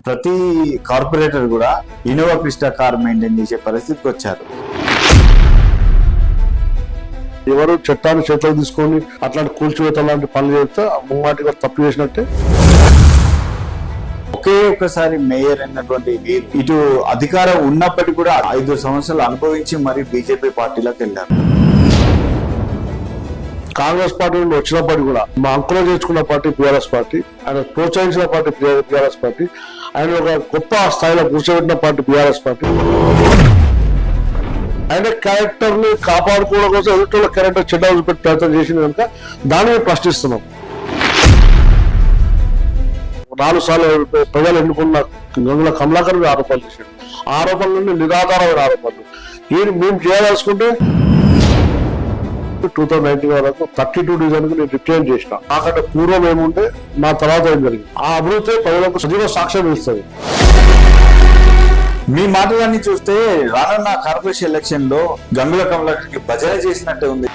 ప్రతి కార్పొరేటర్ కూడా Innova Crysta car maintain చేసే పరిస్థితికి వచ్చారు. ఎవరు చట్టాన్ని చేతులు తీసుకొని అట్లాంటి కూల్చివేత లాంటి పనులు చేస్తే ముమ్మాటిగా తప్పు చేసినట్టే. ఒకే ఒక్కసారి మేయర్ అయినటువంటి వీరు ఇటు అధికారం ఉన్నప్పటికీ కూడా 5 సంవత్సరాలు అనుభవించి మరి బీజేపీ పార్టీలోకి వెళ్ళారు. కాంగ్రెస్ పార్టీ నుండి వచ్చినప్పటికీ కూడా మా అంకులో చేసుకున్న పార్టీ బీఆర్ఎస్ పార్టీ, ఆయన ప్రోత్సహించిన పార్టీ బీఆర్ఎస్ పార్టీ, ఆయన ఒక గొప్ప స్థాయిలో కూర్చోబెట్టిన పార్టీ బీఆర్ఎస్ పార్టీ. ఆయన క్యారెక్టర్ ని కాపాడుకోవడం కోసం ఎదుటి క్యారెక్టర్ చెడ్డ పెట్టి ప్రయత్నం చేసింది కనుక దాన్ని మేము ప్రశ్నిస్తున్నాం. 4 సార్లు ప్రజలు ఎన్నుకున్న గంగుల కమలాకర్ ఆరోపణలు చేశాడు. ఆరోపణలన్నీ నిరాధారమైన ఆరోపణలు. మేము చేయాల్సుకుంటే 2019 వరకు 32 డివిజన్ నేను రిప్రజెంట్ చేసిన. నాకంటే పూర్వం ఏముంటే నా తర్వాత ఏం జరిగింది ఆ అభివృద్ధి ప్రజలకు సజీవ సాక్ష్యం ఇస్తుంది. మీ మాటలన్నీ చూస్తే రానున్న కార్పొరేషన్ ఎలక్షన్ లో గంగుల కమలాకర్కి భజన చేసినట్టే ఉంది.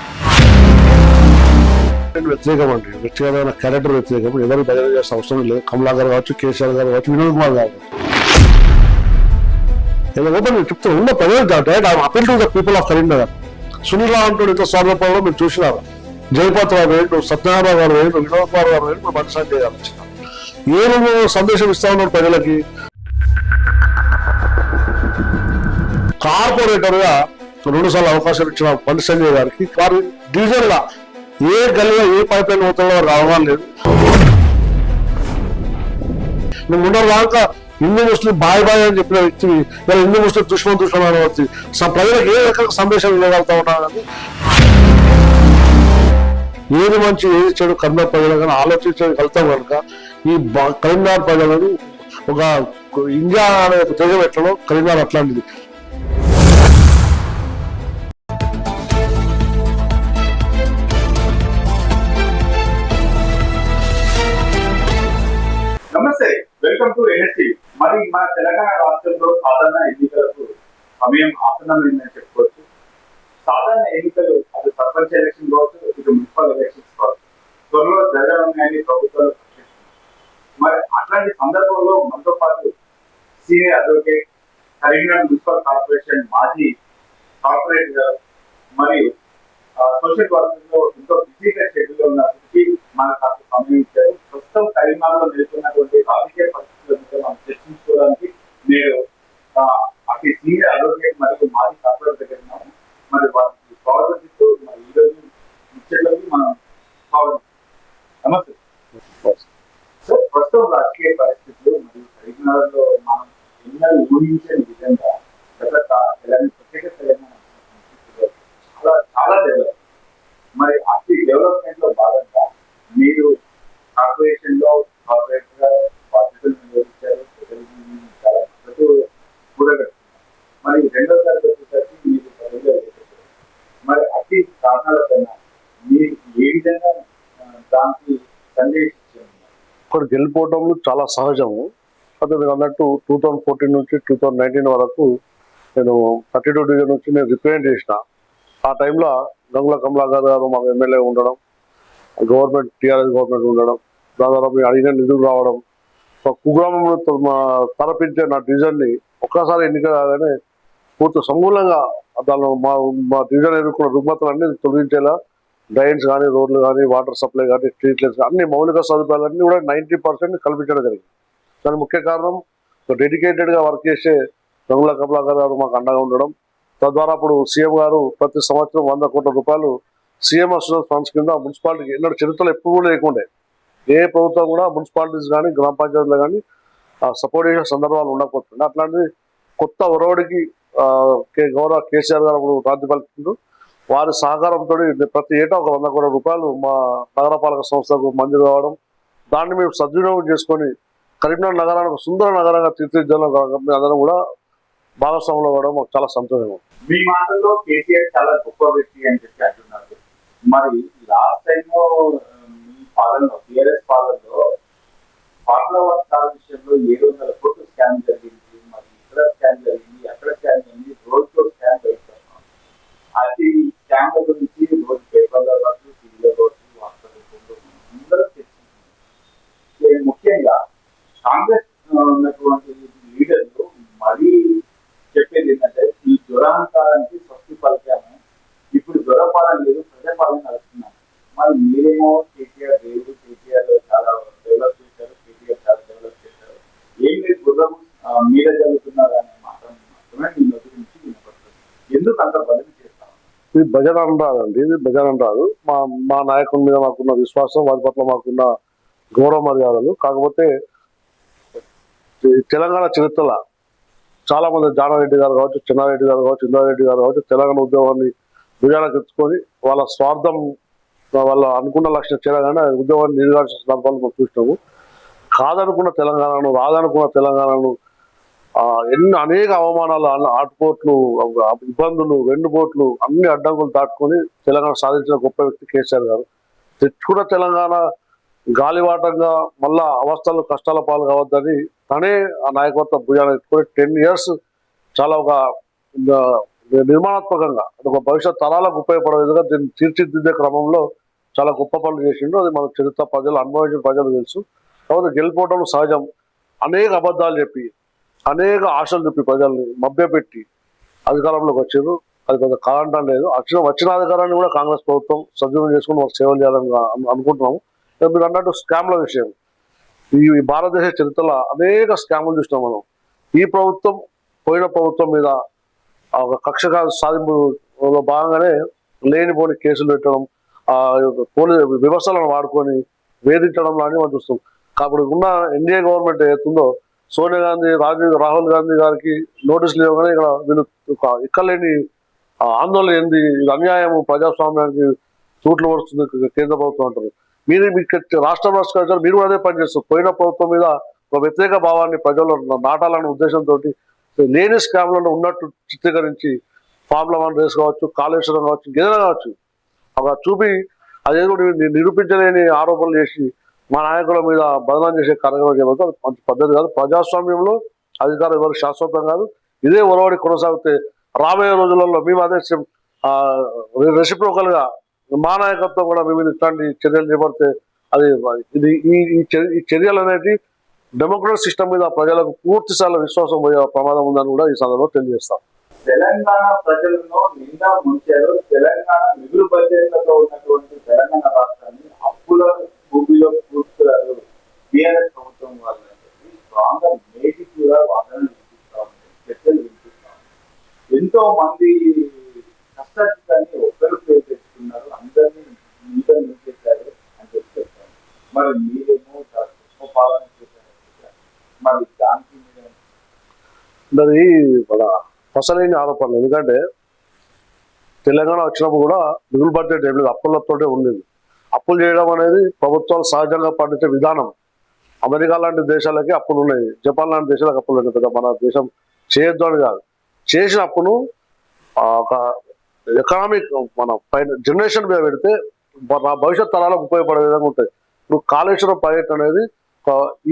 వ్యతిరేకం అండి, వ్యక్తిగతమైన క్యారెక్టర్ వ్యతిరేకం. ఎవరు భజన చేసే అవసరం లేదు. కమలాకర్ కావచ్చు, కేసీఆర్ గారు కావచ్చు, వినోద్ కుమార్ కావచ్చు. నేను చెప్తాను ఉన్న ప్రజలు appeal to the people of Karimnagar. Sunil Rao ఇంత స్వాగతంలో మీరు చూసినారు. జయపాత్ రావు వేయండు, సత్యనారాయణ గారు వేయండు, వినోద్ కుమార్ గారు వేయండు, మీరు బండి సంజయ్ గారు వచ్చిన ఏమి సందేశం ఇస్తా ఉన్నారు ప్రజలకి. కార్పొరేటర్ గా 2 సార్లు అవకాశం ఇచ్చిన బండి సంజయ్ గారికి వారి డివిజన్ లా ఏ గల్లీలో ఏ పైప్ లైన్ అవుతుందో రావడం లేదు. నువ్వు ఉండరు దాకా హిందూ ముస్లిం బాయ్ బాయ్ అని చెప్పిన వ్యక్తివి ఇలా హిందూ ముస్లిం దుష్మన్ అనే వ్యక్తి ప్రజలకు ఏ రకంగా సందేశం ఇవ్వగలుగుతా ఉన్నారని, ఏది మంచి ఏది చెడు కరీంనగర్ ప్రజలు కానీ ఆలోచించగలుగుతాం కనుక ఈ కరీంనగర్ ప్రజలను ఒక ఇండియా అనే ఒక తెగ పెట్టడం కరీంనగర్ అట్లాంటిది. నమస్తే, వెల్కమ్ టు ఎన్ఎస్టీ. మరి మన తెలంగాణ రాష్ట్రంలో సాధారణ ఎన్నికలకు సమయం ఆసన్నమైందని చెప్పుకోవచ్చు. సాధారణ ఎన్నికలు అది సర్పంచ్ ఎలక్షన్ కావచ్చు, ఇటు మున్సిపల్ ఎలక్షన్స్ కావచ్చు, త్వరలో జరగనున్నాయని ప్రభుత్వాలు ప్రకటిస్తున్నాయి. మరి అట్లాంటి సందర్భంలో మనతో పాటు senior advocate, Karimnagar municipal corporation మాజీ కార్పొరేటర్ గారు మరియు సోషల్ వర్కర్ లో ఎంతో బిజీగా షెడ్యూల్ ఉన్నప్పటికీ మనకు కాస్త సమయం ఇచ్చారు. ప్రస్తుతం కరీంనగర్లో నెలకొన్నటువంటి రాజకీయ పరిస్థితుల మీద మనం చర్చించుకోవడానికి నేను అటు సీనియర్ అడ్వకేట్ మరియు మాజీ కార్పొరేటర్ దగ్గర ఉన్నాము. మరి వారికి స్వాగతం ఇస్తూ మరి ఈరోజు ముచ్చట్లకి మనం స్వాగతం. నమస్తే సార్. ప్రస్తుతం రాజకీయ పరిస్థితులు మరియు కరీంనగర్లో మనం ఎన్నో ఊహించని విధంగా ప్రత్యేక తెలంగాణ చాలా చాలా డెవలప్. మరి అతి డెవలప్మెంట్ లో భాగంగా మీరు కార్పొరేషన్ లో కార్పొరేటర్ గా బాధ్యతలు నిర్వహించారు. చాలా మద్దతు కూడగట్టున్నారు. మరి 2వ తరగతి వచ్చేసరికి మీకు పదవిలో మరి అతి కారణాల కన్నా మీరు ఏ విధంగా దానికి సందేశించారు? ఇక్కడ గెలిపోవటం చాలా సహజము. అదే మీరు అన్నట్టు 2014 నుంచి 2019 వరకు నేను 32 డివిజన్ నుంచి నేను రిప్రజెంట్ చేసిన. ఆ టైంలో గంగుల కమలాకర్ గారు మా ఎమ్మెల్యే ఉండడం, గవర్నమెంట్ టీఆర్ఎస్ గవర్నమెంట్ ఉండడం, దాదాపు అడిగిన నిధులు రావడం, కుగ్రామంలో తలపించే నా డివిజన్ని ఒక్కసారి ఎన్నిక కాగానే పూర్తి సమూలంగా దానిలో మా డివిజన్ ఎదుర్కొన్న రుగ్మతలన్నీ తొలగించేలా డ్రైన్స్ కానీ, రోడ్లు కానీ, వాటర్ సప్లై కానీ, స్ట్రీట్ లైట్స్ అన్ని మౌలిక సదుపాయాలన్నీ కూడా 90% కల్పించడం జరిగింది. దాని ముఖ్య కారణం డెడికేటెడ్గా వర్క్ చేసే గంగుల కమలాకర్ గారు మాకు అండగా ఉండడం. తద్వారా అప్పుడు సీఎం గారు ప్రతి సంవత్సరం 100 కోట్ల రూపాయలు సీఎం అసోసియేషన్ ఫండ్స్ కింద మున్సిపాలిటీకి ఎన్నడూ చరిత్రలో ఎప్పుడు కూడా లేకుండే. ఏ ప్రభుత్వం కూడా మున్సిపాలిటీస్ కానీ గ్రామ పంచాయతీలు కానీ సపోర్ట్ చేసే సందర్భాలు ఉండకపోతుంది. అట్లాంటిది కొత్త ఒరవడికి గౌరవ కేసీఆర్ గారు అప్పుడు రాజ్యపాలించారు. వారి సహకారంతో ప్రతి ఏటా ఒక 100 కోట్ల రూపాయలు మా నగరపాలక సంస్థకు మంజూరు కావడం, దాన్ని మేము సద్వినియోగం చేసుకొని కరీంనగర్ నగరాన్ని ఒక సుందర నగరంగా తీర్చిదిద్దడం అందరం కూడా భాగస్వాములు అవ్వడం మాకు చాలా సంతోషంగా. మీ మాటల్లో కేసీఆర్ చాలా గొప్ప వ్యక్తి అని చెప్పి అంటున్నారు. మరి లాస్ట్ టైం మీ పాలనలో టీఆర్ఎస్ పాలనలో ఫార్ములా వర్క్ విషయంలో 700 కోట్లు స్కామ్ జరిగింది. మరి ఇక్కడ స్కామ్ జరిగింది, అక్కడ స్కామ్ జరిగింది, రోజులో స్కామ్ జరుగుతున్నాం. అది స్కామ్ల గురించి రోజు పేపర్లో కావచ్చు, టీవీలో కావచ్చు, వార్తలు అందరూ చర్చించారు. ముఖ్యంగా కాంగ్రెస్ ఉన్నటువంటి ఉన్నటువంటి లీడర్లు మరీ చెప్పేది ఏంటంటే ఈ దురహంకారానికి స్వస్తి పలికాము, ఇప్పుడు దురపాలన లేదు ప్రజాపాలన నడుస్తున్నాము. మరి మీరేమో కేసీఆర్ దేవుడు, కేసీఆర్ చాలా డెవలప్ చేశారు, కేసీఆర్ చాలా డెవలప్ చేశారు, ఏం లేదు గుర్రం మీరే జరుగుతున్నారు అనే మాత్రమే మీ నోటి నుంచి వినపడుతుంది. ఎందుకు అంత బదిలీ చేస్తాము? ఇది భజన అనరాదండి, ఇది భజన అనరాదు. మా నాయకుల మీద మాకున్న విశ్వాసం, వారి పట్ల మాకున్న గౌరవ మర్యాదలు. కాకపోతే తెలంగాణ చరిత్రలో చాలా మంది జానారెడ్డి గారు కావచ్చు, చిన్నారెడ్డి గారు కావచ్చు, ఇంద్రారెడ్డి గారు కావచ్చు, తెలంగాణ ఉద్యోగాన్ని భుజాలకు ఎత్తుకొని వాళ్ళ స్వార్థం, వాళ్ళ అనుకున్న లక్ష్యం చేరగానే ఉద్యోగాన్ని నిర్గాల్సిన సందర్భాలు మనం చూసినాము. కాదనుకున్న తెలంగాణను, రాదనుకున్న తెలంగాణను అనేక అవమానాలు, ఆటుపోట్లు, ఇబ్బందులు, వెన్నుపోట్లు, అన్ని అడ్డంకులు దాటుకొని తెలంగాణ సాధించిన గొప్ప వ్యక్తి కేసీఆర్ గారు. తెచ్చుకున్న తెలంగాణ గాలివాటంగా మళ్ళా అవస్థలు, కష్టాల పాలు కావద్దని తనే ఆ నాయకత్వ భుజాన్ని ఎత్తుకొని 10 years చాలా ఒక నిర్మాణాత్మకంగా ఒక భవిష్యత్ తరాలకు ఉపయోగపడే విధంగా దీన్ని తీర్చిదిద్దే క్రమంలో చాలా గొప్ప పనులు చేసిండు. అది మన చరిత్ర ప్రజలు అనుభవించిన ప్రజలు తెలుసు. కాబట్టి గెలిపోవడం సహజం. అనేక అబద్ధాలు చెప్పి, అనేక ఆశలు చెప్పి ప్రజల్ని మభ్యపెట్టి అధికారంలోకి వచ్చారు. అది పెద్ద కారణం లేదు. వచ్చిన అధికారాన్ని కూడా కాంగ్రెస్ ప్రభుత్వం సద్వినియోగం చేసుకుని వాళ్ళకి సేవలు చేయాలని అనుకుంటున్నాము. మీరు అన్నట్టు స్కామ్ల విషయం, ఈ భారతదేశ చరిత్రలో అనేక స్కాములు చూసినాం మనం. ఈ ప్రభుత్వం పోయిన ప్రభుత్వం మీద ఒక కక్ష సాధింపులో భాగంగానే లేనిపోని కేసులు పెట్టడం, పోలీసు వ్యవస్థలను వాడుకొని వేధించడం లాంటివి మనం చూస్తాం. కాబట్టి ఉన్న ఎన్డీఏ గవర్నమెంట్ ఏతుందో సోనియా గాంధీ, రాహుల్ గాంధీ గారికి నోటీసులు ఇవ్వగానే ఇక్కడ వీళ్ళు ఇక్కలేని ఆందోళన ఏంది, ఇది అన్యాయం, ప్రజాస్వామ్యానికి తూట్లు పడుతుంది కేంద్ర ప్రభుత్వం అంటారు. మీరు రాష్ట్ర మీరు కూడా అదే పనిచేస్తారు. పోయిన ప్రభుత్వం మీద ఒక వ్యతిరేక భావాన్ని ప్రజల్లో నాటాలనే ఉద్దేశంతో లేని స్కామ్లను ఉన్నట్టు చిత్రీకరించి ఫార్ములా 1 రేస్ కావచ్చు, కాళేశ్వరం కావచ్చు, ఏదైనా కావచ్చు, అలా చూపి అదేదో నిరూపించలేని ఆరోపణలు చేసి మా నాయకుల మీద బదనాం చేసే కార్యక్రమం చేయబోతే అది మంచి పద్ధతి కాదు. ప్రజాస్వామ్యంలో అధికారం ఎవరు శాశ్వతం కాదు. ఇదే ఒరవడి కొనసాగితే రాబోయే రోజులలో మేము అదే రెసిప్రోకల్ గా మా నాయకత్వం కూడా మేము ఇట్లాంటి చర్యలు చేపడితే అది ఇది ఈ చర్యలు అనేది డెమోక్రటిక్ సిస్టమ్ మీద ప్రజలకు పూర్తి స్థాయిలో విశ్వాసం పోయే ప్రమాదం ఉందని కూడా ఈ సందర్భంలో తెలియజేస్తాం. తెలంగాణ ప్రజలను నిండా ముంచారు. తెలంగాణ మిగులు బడ్జెట్లతో ఉన్నటువంటి తెలంగాణ రాష్ట్రాన్ని అప్పుల భూమిలో కూర్చున్నారు టీఆర్ఎస్ ప్రభుత్వం వాళ్ళని చెప్పి స్ట్రాంగ్ గా నేటి కూడా వాదనలు వినిపిస్తా ఉంది, చర్చలు వినిపిస్తా ఉంది. ఎంతో మంది కష్టాన్ని ఒక్కరు పేరు తెచ్చుకున్నారు, అందరినీ మీద నిలిచేశారు అని చెప్తారు. మరి మీరేమో చాలా గొప్ప పాలన చేశారు. మరి దానికి మరి మన అసలైన ఆరోపణలు. ఎందుకంటే తెలంగాణ వచ్చినప్పుడు కూడా మిగులు బడ్జెట్ ఏం లేదు, అప్పులతోటే ఉండేది. అప్పులు చేయడం అనేది ప్రభుత్వాలు సహజంగా పండించే విధానం. అమెరికా లాంటి దేశాలకి అప్పులు ఉన్నాయి, జపాన్ లాంటి దేశాలకు అప్పులు ఉన్నాయి కదా. మన దేశం చేయొద్దు అని కాదు, చేసిన అప్పును ఒక ఎకనామిక్ మన జనరేషన్ మీద పెడితే భవిష్యత్ తరాలకు ఉపయోగపడే విధంగా ఉంటాయి. ఇప్పుడు కాళేశ్వరం ప్రాజెక్ట్ అనేది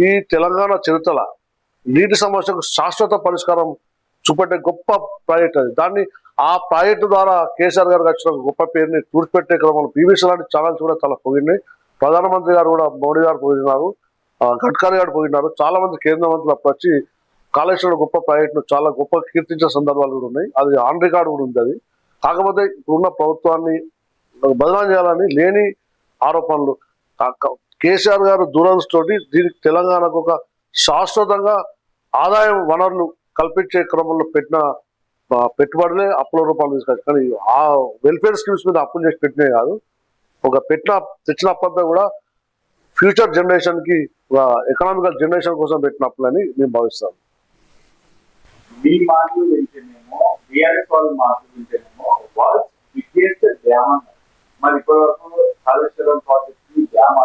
ఈ తెలంగాణ చరిత్రల నీటి సమస్యకు శాశ్వత పరిష్కారం చూపెట్టే గొప్ప ప్రాజెక్ట్ అది. దాన్ని ఆ ప్రాజెక్టు ద్వారా కేసీఆర్ గారికి వచ్చిన గొప్ప పేరుని తుడిచిపెట్టే క్రమంలో బీబీసీ లాంటి ఛానల్స్ కూడా చాలా పొగిడినాయి. ప్రధానమంత్రి గారు కూడా, మోడీ గారు పొగిడినారు, గడ్కరీ గారు పొగిడినారు. చాలా మంది కేంద్ర మంత్రులు అప్పుడు వచ్చి కాళేశ్వరం గొప్ప ప్రాజెక్టును చాలా గొప్ప కీర్తించే సందర్భాలు కూడా ఉన్నాయి. అది ఆన్ రికార్డు కూడా ఉంది. అది కాకపోతే ఇప్పుడున్న ప్రభుత్వాన్ని బదనాం చేయాలని లేని ఆరోపణలు. కేసీఆర్ గారు దూరదృష్టితోటి దీనికి తెలంగాణకు ఒక శాశ్వతంగా ఆదాయం వనరులు కల్పించే క్రమంలో పెట్టిన పెట్టుబడులే అప్పుల రూపాయలు తీసుకొచ్చి, కానీ ఆ వెల్ఫేర్ స్కీమ్స్ మీద అప్పులు చేసి పెట్టినే కాదు, ఒక తెచ్చిన అప్పంతా కూడా ఫ్యూచర్ జనరేషన్ కి ఎకనామికల్ జనరేషన్ కోసం పెట్టిన అప్పులని మేము భావిస్తాం. మీ మాటలు వింటేనేమో, బీఆర్ఎస్ వాళ్ళు మాటలు వింటేనేమో వాళ్ళు బిగ్గెస్ట్ డ్యామ్ అన్నారు. మరి ఇప్పటి వరకు కాళేశ్వరం ప్రాజెక్ట్ కి డ్యామ్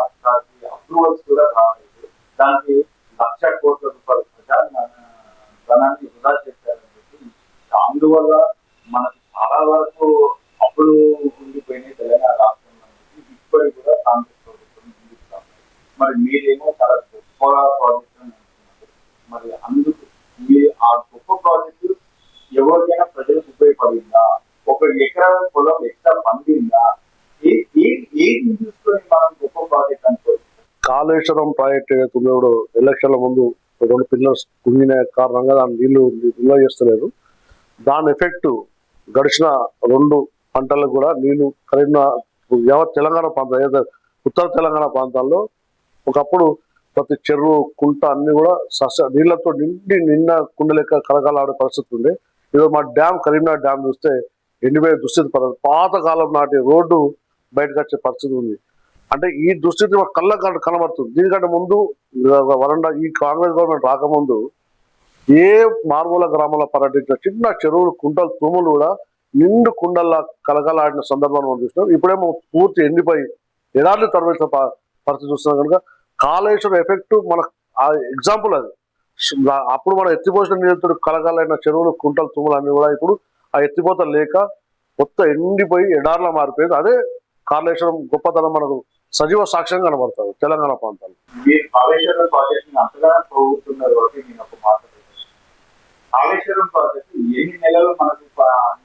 అప్రూవల్స్ కూడా రాలేదు. దానికి 1,00,000 కోట్ల రూపాయల ధనాన్ని వృధా చేశారని చెప్పి, అందువల్ల మనకు చాలా వరకు అప్పులు ఉండిపోయినాయి తెలంగాణ రాష్ట్రంలో నుంచి. ఇప్పటికి కూడా కాంగ్రెస్ ప్రభుత్వం ముందుకు. మరి మీరేమో చాలా గొప్ప ప్రాజెక్ట్ అని అంటున్నారు. మరి అందుకు మీరు ఆ గొప్ప ప్రాజెక్టు ఎవరికైనా ప్రజలకు ఉపయోగపడిందా? ఒక ఎకరా పొలం ఎక్స్ట్రా పండిందా? ఏది చూసుకొని మనం గొప్ప ప్రాజెక్ట్ అనుకోవచ్చు? కాళేశ్వరం ప్రాజెక్ట్ ఏదైతే ఎలక్షన్ల ముందు 2 పిల్లర్స్ కుంగిన కారణంగా దాని నీళ్లు నిల్వ చేస్తలేదు. దాని ఎఫెక్ట్ గడిచిన 2 పంటలకు కూడా నీళ్లు యావత్ తెలంగాణ ప్రాంతం ఏదైతే ఉత్తర తెలంగాణ ప్రాంతాల్లో ఒకప్పుడు ప్రతి చెరువు కుంట అన్ని కూడా నీళ్లతో నిన్న కుండ లెక్క కలకలాడే పరిస్థితి ఉండే. ఈరోజు మా డ్యామ్ కరీంనగర్ డ్యామ్ చూస్తే ఎండిపోయే దుస్థితి పడుతుంది. పాతకాలం నాటి రోడ్డు బయటకు వచ్చే పరిస్థితి ఉంది. అంటే ఈ దుస్థితి మా కళ్ళకు కనబడుతుంది. దీనికంటే ముందు వరండా ఈ కాంగ్రెస్ గవర్నమెంట్ రాకముందు ఏ మారుమూల గ్రామంలో పర్యటించిన చిన్న చెరువులు కుంటలు తూములు కూడా నిండు కుండల్లా కలకలాడిన సందర్భాన్ని మనం చూస్తున్నాం. ఇప్పుడేమో పూర్తి ఎండిపోయి ఎడార్లు తరవేసిన పరిస్థితి చూస్తున్నాం. కనుక కాళేశ్వరం ఎఫెక్ట్ మన ఎగ్జాంపుల్ అది. అప్పుడు మనం ఎత్తిపోసిన నీళ్ళతో కలకలైన చెరువులు కుంటలు తూములు అన్ని కూడా ఇప్పుడు ఆ ఎత్తిపోత లేక మొత్తం ఎండిపోయి ఎడార్లా మారిపోయింది. అదే కాళేశ్వరం గొప్పతనం మనకు సజీవ సాక్ష్యం కనబడుతుంది తెలంగాణ ప్రాంతాల్లో. మీరు కాళేశ్వరం ప్రాజెక్ట్ అంతగా పోతున్నారు కాబట్టి నేను ఒక మాట, కాళేశ్వరం ప్రాజెక్ట్ ఎన్ని నెలలు మనకు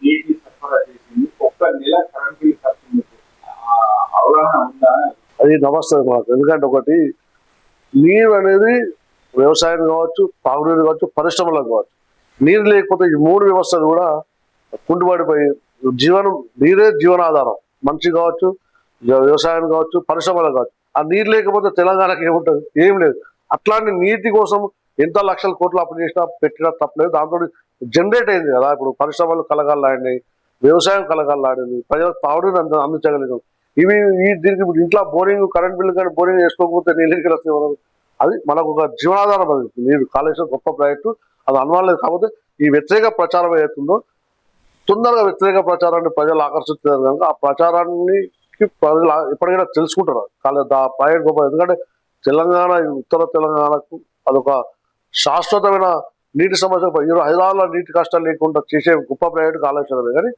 నీటిని సరఫరా చేసింది, ఒక్క నెల కరెంట్ బిల్ ఖర్చు అవగాహన ఉందా? అది నమస్తే మాకు. ఎందుకంటే ఒకటి నీరు అనేది వ్యవసాయం కావచ్చు, తాగునీరు కావచ్చు, పరిశ్రమలకు కావచ్చు. నీరు లేకపోతే ఈ 3 వ్యవస్థలు కూడా కుంటుపడిపోయి నీరే జీవనాధారం. మనిషి కావచ్చు, వ్యవసాయం కావచ్చు, పరిశ్రమలకు కావచ్చు. ఆ నీరు లేకపోతే తెలంగాణకి ఏముంటుంది? ఏం లేదు. అట్లాంటి నీటి కోసం ఎంత లక్షల కోట్లు అప్పు చేసినా పెట్టినా తప్పలేదు. దాంతో జనరేట్ అయింది కదా. ఇప్పుడు పరిశ్రమలు కలగాలాడినాయి, వ్యవసాయం కలగాలాడింది, ప్రజలకు తాగునీరు అందించగలిగాం. దీనికి ఇంట్లో బోరింగ్ కరెంట్ బిల్లు కానీ బోరింగ్ వేసుకోకపోతే నీళ్ళకి వస్తే అది మనకు ఒక జీవనాధారం. అది నీరు కాళేశ్వరం గొప్ప ప్రాజెక్టు, అది అనుమానం. కాకపోతే ఈ వ్యతిరేక ప్రచారం ఏదైతుందో తొందరగా వ్యతిరేక ప్రచారాన్ని ప్రజలు ఆకర్షిస్తున్నారు కనుక ఆ ప్రచారాన్ని ప్రజలు ఎప్పటికైనా తెలుసుకుంటారు. ప్రాజెక్ట్ గొప్ప. ఎందుకంటే తెలంగాణ ఉత్తర తెలంగాణకు అదొక శాశ్వతమైన నీటి సమస్య. హైదరాబాద్లో నీటి కష్టాలు లేకుండా చేసే గొప్ప ప్రాజెక్టు కాళేశ్వరమే. కానీ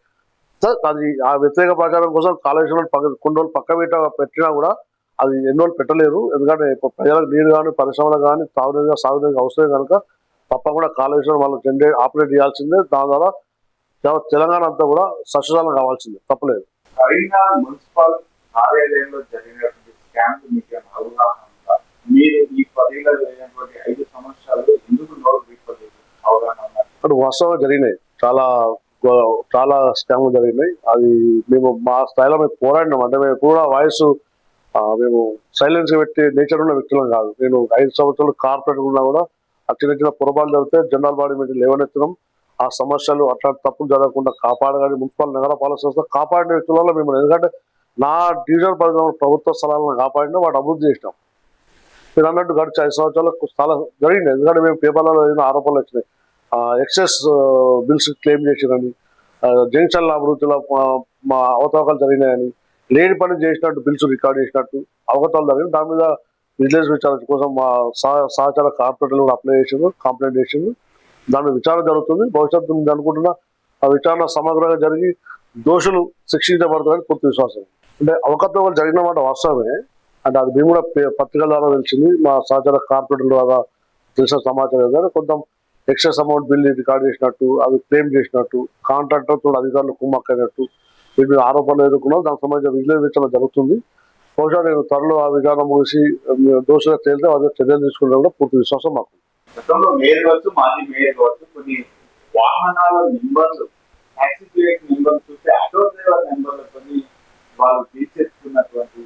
అది ఆ వ్యతిరేక ప్రచారం కోసం కాళేశ్వరం కొన్ని రోజులు పక్క పెట్టినా కూడా అది ఎన్ని రోజులు పెట్టలేరు. ఎందుకంటే ప్రజలకు నీరు కానీ పరిశ్రమలకు కానీ తాగునీరుగా సాగునీరు అవసరం కనుక తప్పకుండా కాళేశ్వరం వాళ్ళు ఆపరేట్ చేయాల్సిందే. దాని ద్వారా తెలంగాణ అంతా కూడా సస్యశాలం కావాల్సిందే, తప్పలేదు. కరీంనగర్ మున్సిపల్ కార్యాలయంలో జరిగినటువంటి స్కామ్ మీకు అవగాహన ఉందా? మీరు ఈ 10 ఏళ్ళ జరిగినటువంటి 5 సంవత్సరాలు ఎందుకు అవగాహన ఉన్నారు? అక్కడ వాస్తవంగా జరిగినాయి, చాలా స్కామ్లు జరిగినాయి. అది మేము మా స్థాయిలో మేము పోరాడినాం. అంటే మేము కూడా వాయిస్ మేము సైలెన్స్ పెట్టి నేచర్ ఉన్న వ్యక్తులం కాదు. నేను 5 సంవత్సరాలు కార్పొరేట్ ఉన్నా కూడా ఆ చిన్న పొరపాటు జరిగితే జనరల్ బాడీ మీటింగ్ లేవనెత్తడం, ఆ సమస్యలు అట్లాంటి తప్పులు జరగకుండా కాపాడగానే మున్సిపల్ నగరపాలక సంస్థ కాపాడిన వ్యక్తులలో మేము. ఎందుకంటే నా డివిజన్ పరిధిలో ప్రభుత్వ స్థలాలను కాపాడినా వాటి అభివృద్ధి చేసినాం. మీరు అన్నట్టు గడిచి 5 సంవత్సరాలకు చాలా జరిగింది. ఎందుకంటే మేము పేపర్లలో ఏదైనా ఆరోపణలు వచ్చినాయి, ఎక్సెస్ బిల్స్ క్లెయిమ్ చేసిరని, జంక్షన్ల అభివృద్ధిలో మా అవతవకలు జరిగినాయని, లేని పని చేసినట్టు బిల్స్ రికార్డ్ చేసినట్టు అవకతవకలు జరిగింది. దాని మీద విజిలెన్స్ విచారణ కోసం మా సహచార కార్పొరేటర్లు కూడా అప్లై చేసిండ్రు, కంప్లైంట్ చేసిండ్రు. దాని మీద విచారణ జరుగుతుంది. భవిష్యత్తు నుంచి అనుకుంటున్నా ఆ విచారణ సమగ్రంగా జరిగి దోషులు శిక్షించబడతారని పూర్తి విశ్వాసం. అంటే అవకతవకలు జరిగిన మాట వాస్తవమే. అంటే అది మేము కూడా పత్రికల ద్వారా తెలిసింది, మా సహచార కార్పొరేటర్ల ద్వారా తెలిసిన సమాచారం. కానీ కొంత ఎక్సెస్ అమౌంట్ బిల్ రికార్డ్ చేసినట్టు, అది క్లెయిమ్ చేసినట్టు, కాంట్రాక్టర్తో అధికారులు కుమ్మక్కైనట్టు వీటి ఆరోపణలు ఎదుర్కొన్నారు. దానికి సంబంధించిన విజిలెన్స్ విచారణ జరుగుతుంది. బహుశా నేను త్వరలో ఆ విచారణ ముగిసి దోషులుగా తేలితే అదే చర్యలు తీసుకునే కూడా పూర్తి విశ్వాసం మాకు. గతంలో మేయర్ కావచ్చు, మాజీ మేయర్ కావచ్చు, కొన్ని వాహనాల నెంబర్లు, ట్యాక్సీ ప్లేట్ నెంబర్లు చూస్తే ఆటో డ్రైవర్ నెంబర్లు కొన్ని వాళ్ళు తీర్చేసుకున్నటువంటి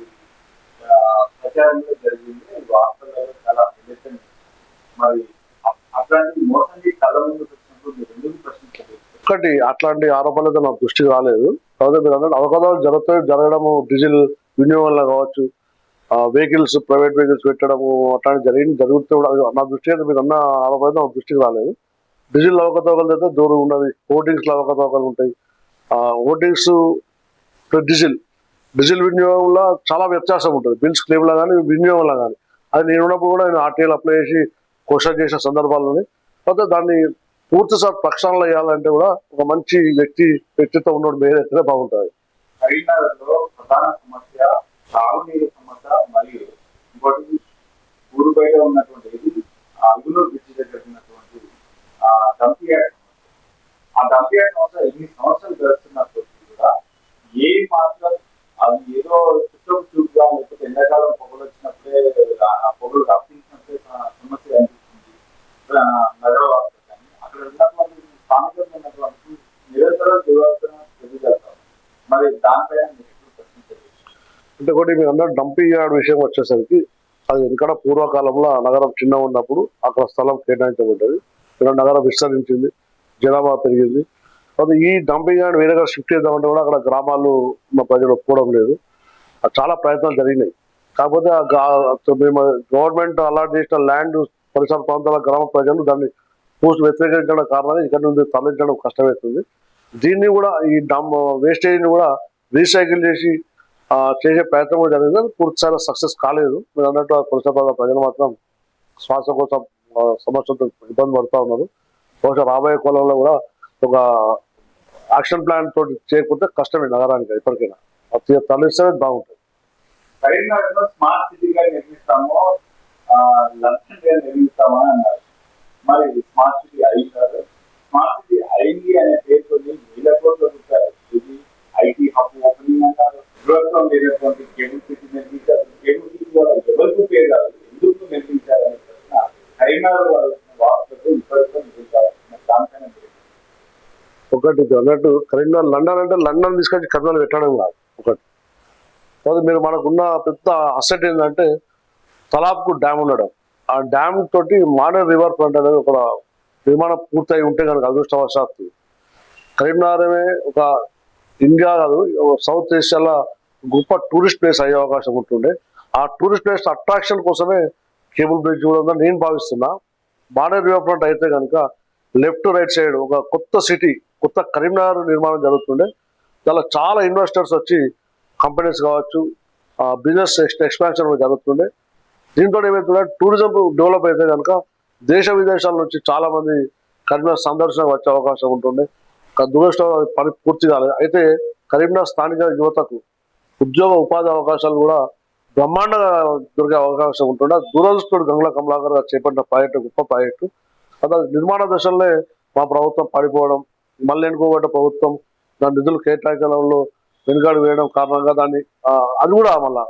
ప్రచారంలో జరిగింది. వార్తలలో చాలా నిలబెట్టండి. మరి అట్లాంటి మోసండి కళ్ళ ముందు వచ్చినప్పుడు మీరు ఎందుకు ప్రశ్నించలేదు? ఒకటి అట్లాంటి ఆరోపణలతో నాకు దృష్టికి రాలేదు. కాకపోతే మీరు అన్నట్టు అవకతవకలు జరగడము డీజిల్ వినియోగం వల్ల కావచ్చు, వెహికల్స్ ప్రైవేట్ వెహికల్స్ పెట్టడము అట్లాంటి జరుగుతూ కూడా నా దృష్టి అయితే మీరు అన్న ఆరోపణ నా దృష్టికి రాలేదు. డీజిల్ అవకతవకలు అయితే దూరం ఉన్నది, హోర్డింగ్స్లో అవకతవకలు ఉంటాయి. హోర్డింగ్స్ డీజిల్ వినియోగంలో చాలా వ్యత్యాసం ఉంటుంది, బిల్స్ క్లెయిమ్లో కానీ వినియోగంలో కానీ. అది నేను ఉన్నప్పుడు కూడా నేను ఆర్టీఐలు అప్లై చేసి క్వశ్చన్ చేసిన సందర్భాల్లోనే. కాకపోతే దాన్ని పూర్తిసారి ప్రక్షాళన చేయాలంటే కూడా ఒక మంచి వ్యక్తిత్వం ఉన్నోడు మేరైతేనే బాగుంటుంది. కరీంనగర్లో ప్రధాన సమస్య తాగునీరు సమస్య, మరియు ఇంకోటి ఊరు బయట ఉన్నటువంటి అగునూరు బ్రిడ్జి దగ్గర ఉన్నటువంటి డంపియార్డ్ సమస్య. ఆ డంపియార్డ్ సమస్య ఎన్ని సంవత్సరాలు గడుస్తున్నప్పటికీ కూడా ఏ మాత్రం అది ఏదో చుట్టూ చూపుగా, లేకపోతే ఎండాకాలం పొగలు వచ్చినప్పుడే పొగలు రప్పించినప్పుడే సమస్య అనిపిస్తుంది. ఇంకొకటి మీరు అన్న డంపింగ్ యార్డ్ విషయం వచ్చేసరికి అది ఎందుకంటే పూర్వకాలంలో నగరం చిన్న ఉన్నప్పుడు అక్కడ స్థలం కేటాయించబడ్డది. ఇక్కడ నగరం విస్తరించింది, జనాభా పెరిగింది. కాబట్టి ఈ డంపింగ్ యార్డ్ వేరేగా షిఫ్ట్ చేద్దామంటే కూడా అక్కడ గ్రామాలు ఉన్న ప్రజలు ఒప్పుకోవడం లేదు. చాలా ప్రయత్నాలు జరిగినాయి. కాకపోతే మేము గవర్నమెంట్ అలాట్ చేసిన ల్యాండ్ పరిసర ప్రాంతాల గ్రామ ప్రజలు దాన్ని పూర్తి వ్యతిరేకించడం కారణంగా ఇక్కడ నుండి తరలించడం కష్టమవుతుంది. దీన్ని కూడా ఈ వేస్టేజ్ని కూడా రీసైకిల్ చేసి చేసే ప్రయత్నం కూడా జరిగింది. పూర్తిసారి సక్సెస్ కాలేదు. మీరు అన్నట్టు ఆ పరిసర ప్రాంతాల ప్రజలు మాత్రం శ్వాసకోశ సమస్యలతో ఇబ్బంది పడుతూ ఉన్నారు. బహుశా రాబోయే కాలంలో కూడా ఒక యాక్షన్ ప్లాన్ తోటి చేయకపోతే కష్టమే నగరానికి ఇప్పటికైనా. తరలిస్తే బాగుంటుంది. కరీంనగర్లో స్మార్ట్ సిటీగా నిర్మిస్తామో లక్ష్యంగా నిర్మిస్తామా అన్నారు. మరి స్మార్ట్ సిటీ అయింది. స్మార్ట్ సిటీ అయింది అనే పేరుతో వేల కోట్ల రూపాయలు ఇది ఐటీ హబ్ ఓపెనింగ్ అన్నారు. ప్రభుత్వం లేనటువంటి కేబుల్ సిటీ నిర్మించారు. కేబుల్ సిటీ ద్వారా ఎవరికి ఉపయోగాలు, ఎందుకు నిర్మించారనే ప్రశ్న కరీంనగర్ వాసులకు ఇప్పటితో నిర్మించారు. దానికైనా ఒకటి అన్నట్టు కరీంనగర్ లండన్ అంటే లండన్ తీసుకొచ్చి కర్నూలు పెట్టడం కాదు. ఒకటి కాదు, మీరు మనకున్న పెద్ద అసెట్ ఏంటంటే తలాబ్కు డ్యామ్ ఉండడం. ఆ డ్యామ్ తోటి మాడర్ రివర్ ఫ్రంట్ అనేది ఒక నిర్మాణం పూర్తయి ఉంటే కనుక అదృష్టవశాత్తు కరీంనగరమే ఒక ఇండియా కాదు సౌత్ ఏషియాలో గొప్ప టూరిస్ట్ ప్లేస్ అయ్యే అవకాశం ఉంటుండే. ఆ టూరిస్ట్ ప్లేస్ అట్రాక్షన్ కోసమే కేబుల్ బ్రిడ్జ్ కూడా ఉందని నేను భావిస్తున్నా. మాడర్ రివర్ ఫ్రంట్ అయితే కనుక లెఫ్ట్ రైట్ సైడ్ ఒక కొత్త సిటీ, కొత్త కరీంనగర్ నిర్మాణం జరుగుతుండే. దానిలో చాలా ఇన్వెస్టర్స్ వచ్చి కంపెనీస్ కావచ్చు, బిజినెస్ ఎక్స్పాన్షన్ జరుగుతుండే. దీంతో ఏమవుతుందంటే టూరిజం డెవలప్ అయితే కనుక దేశ విదేశాల నుంచి చాలా మంది కరీంనగర్ సందర్శనకు వచ్చే అవకాశం ఉంటుండే. దురదృష్టం పని పూర్తి కాలేదు. అయితే కరీంనగర్ స్థానిక యువతకు ఉద్యోగ ఉపాధి అవకాశాలు కూడా బ్రహ్మాండంగా దొరికే అవకాశం ఉంటుండే. దురదృష్టుడు గంగుల కమలాకర్ గారు చేపట్టిన ప్రాజెక్టు గొప్ప ప్రాజెక్టు. అదే నిర్మాణ దశల్లో మా ప్రభుత్వం పడిపోవడం, మళ్ళీ ఎన్నుకోబడ్డ ప్రభుత్వం దాని నిధులు కేటాయించడంలో వెనుకాడు వేయడం కారణంగా దాన్ని అది కూడా మళ్ళా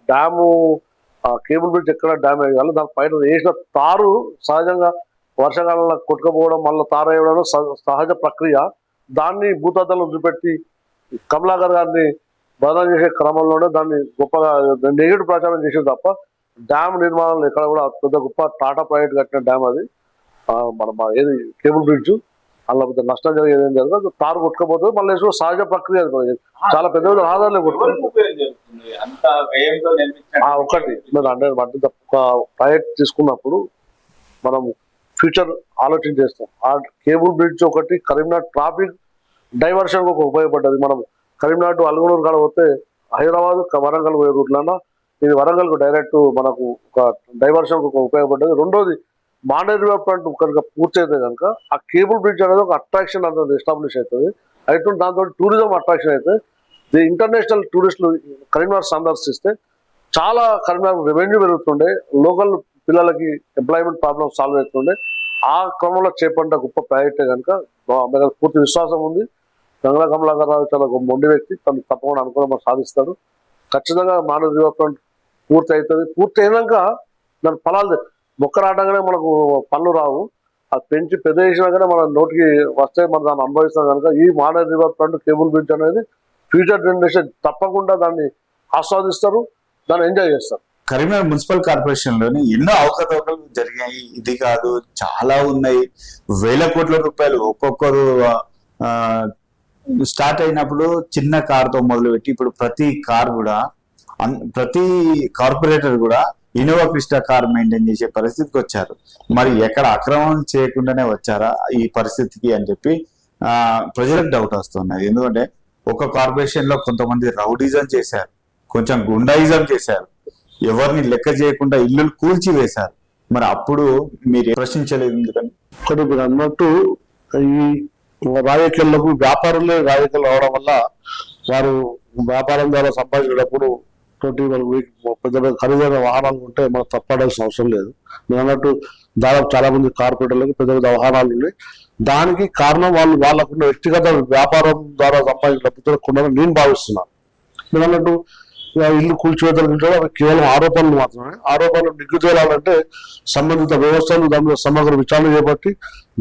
డ్యాము కేబుల్ బ్రిడ్జ్ ఎక్కడ డ్యామేజ్ కాదు. దాని పైన వేసిన తారు సహజంగా వర్షాకాలంలో కొట్టుకుపోవడం, మళ్ళీ తారు వేయడం సహజ ప్రక్రియ. దాన్ని భూతద్దంలో చూపెట్టి కమలాకర్ గారిని బదనాం చేసే క్రమంలోనే దాన్ని గొప్పగా నెగిటివ్ ప్రచారం చేసేది తప్ప డ్యామ్ నిర్మాణంలో ఎక్కడ కూడా పెద్ద గొప్ప టాటా ప్రాజెక్ట్ కట్టిన డ్యామ్ అది. మన ఏది కేబుల్ బ్రిడ్జ్ అలా పెద్ద నష్టం జరిగేది ఏం జరగదు. తారు కొట్టుకపోతుంది, మళ్ళీ వేసుకో సహజ ప్రక్రియ చాలా పెద్ద పెద్ద ఆధారాలు కొట్టుకుంటుంది. ఒకటి మీరు అంటే ఒక ప్రాజెక్ట్ తీసుకున్నప్పుడు మనం ఫ్యూచర్ ఆలోచన చేస్తాం. ఆ కేబుల్ బ్రిడ్జ్ ఒకటి కరీంనగర్ ట్రాఫిక్ డైవర్షన్ ఒక ఉపయోగపడ్డది. మనం కరీంనగర్ టు అల్గనూరు కాడ పోతే హైదరాబాద్ వరంగల్ పోయే రూట్లన్నా ఇది వరంగల్కు డైరెక్ట్ మనకు ఒక డైవర్షన్ ఒక ఉపయోగపడ్డది. రెండోది మాండేర్ రివర్ ఫ్రంట్ కనుక పూర్తి అయితే కనుక ఆ కేబుల్ బ్రిడ్జ్ అనేది ఒక అట్రాక్షన్ అనేది ఎస్టాబ్లిష్ అవుతుంది. అయితే దాంతో టూరిజం అట్రాక్షన్ అయితే ఇంటర్నేషనల్ టూరిస్టులు కరీంనగర్ సందర్శిస్తే చాలా కరీంనగర్ రెవెన్యూ పెరుగుతుండే, లోకల్ పిల్లలకి ఎంప్లాయ్మెంట్ ప్రాబ్లమ్ సాల్వ్ అవుతుండే. ఆ క్రమంలో చేపట్టిన గొప్ప ప్రాజెక్టే కనుక పూర్తి విశ్వాసం ఉంది. గంగుల కమలాకర్ రావు చాలా మొండి వ్యక్తి, తను తప్పకుండా అనుకూలంగా సాధిస్తాడు. ఖచ్చితంగా మాండేర్ రివర్ ఫ్రంట్ పూర్తి అవుతుంది. పూర్తి అయినాక దాని ఫలాలు మొక్క రావడంగానే మనకు పళ్ళు రావు. అది పెంచి పెద్ద చేసినాకనే మన నోటికి వస్తే మనం దాన్ని అనుభవిస్తాం కనుక ఈ మాండేర్ రివర్ ఫ్రంట్ కేబుల్ బ్రిడ్జ్ అనేది ఫ్యూచర్ జనరేషన్ తప్పకుండా దాన్ని ఆస్వాదిస్తారు, దాన్ని ఎంజాయ్ చేస్తారు. కరీంనగర్ మున్సిపల్ కార్పొరేషన్ లోని ఎన్నో అవకతవకలు జరిగాయి. ఇది కాదు, చాలా ఉన్నాయి. వేల కోట్ల రూపాయలు ఒక్కొక్కరు స్టార్ట్ అయినప్పుడు చిన్న కారుతో మొదలుపెట్టి ఇప్పుడు ప్రతి కార్ కూడా ప్రతి కార్పొరేటర్ కూడా ఇన్నోవా క్రిస్టా కార్ మెయింటైన్ చేసే పరిస్థితికి వచ్చారు. మరి ఎక్కడ అక్రమం చేయకుండానే వచ్చారా ఈ పరిస్థితికి అని చెప్పి ప్రజలకు డౌట్ వస్తున్నది. ఎందుకంటే ఒక కార్పొరేషన్ లో కొంతమంది రౌడిజం చేశారు, కొంచెం గుండాయిజం చేశారు, ఎవరిని లెక్క చేయకుండా ఇల్లు కూల్చి వేశారు. మరి అప్పుడు మీరు ప్రశ్నించలేదు ఎందుకని? కొన్ని మీరు అన్నట్టు ఈ రాజకీయాలకు వ్యాపారులే రాజకీయాలు అవడం వల్ల వారు వ్యాపారం ద్వారా సంపాదించినప్పుడు తోటి వాళ్ళకి పెద్ద పెద్ద ఖరీదైన వాహనాలు ఉంటే మనం తప్పడాల్సిన అవసరం లేదు. మీరు అన్నట్టు దాదాపు చాలా మంది కార్పొరేటర్లకు పెద్ద పెద్ద వాహనాలు ఉన్నాయి. దానికి కారణం వాళ్ళకున్న వ్యక్తిగత వ్యాపారం ద్వారా సంపాదించిన కొండని నేను భావిస్తున్నాను. మీరు అన్నట్టు ఇల్లు కూల్చివేతలు కేవలం ఆరోపణలు మాత్రమే. ఆరోపణలు నిగ్గుతేలాలంటే సంబంధిత వ్యవస్థలు దాని మీద సమగ్ర విచారణ చేపట్టి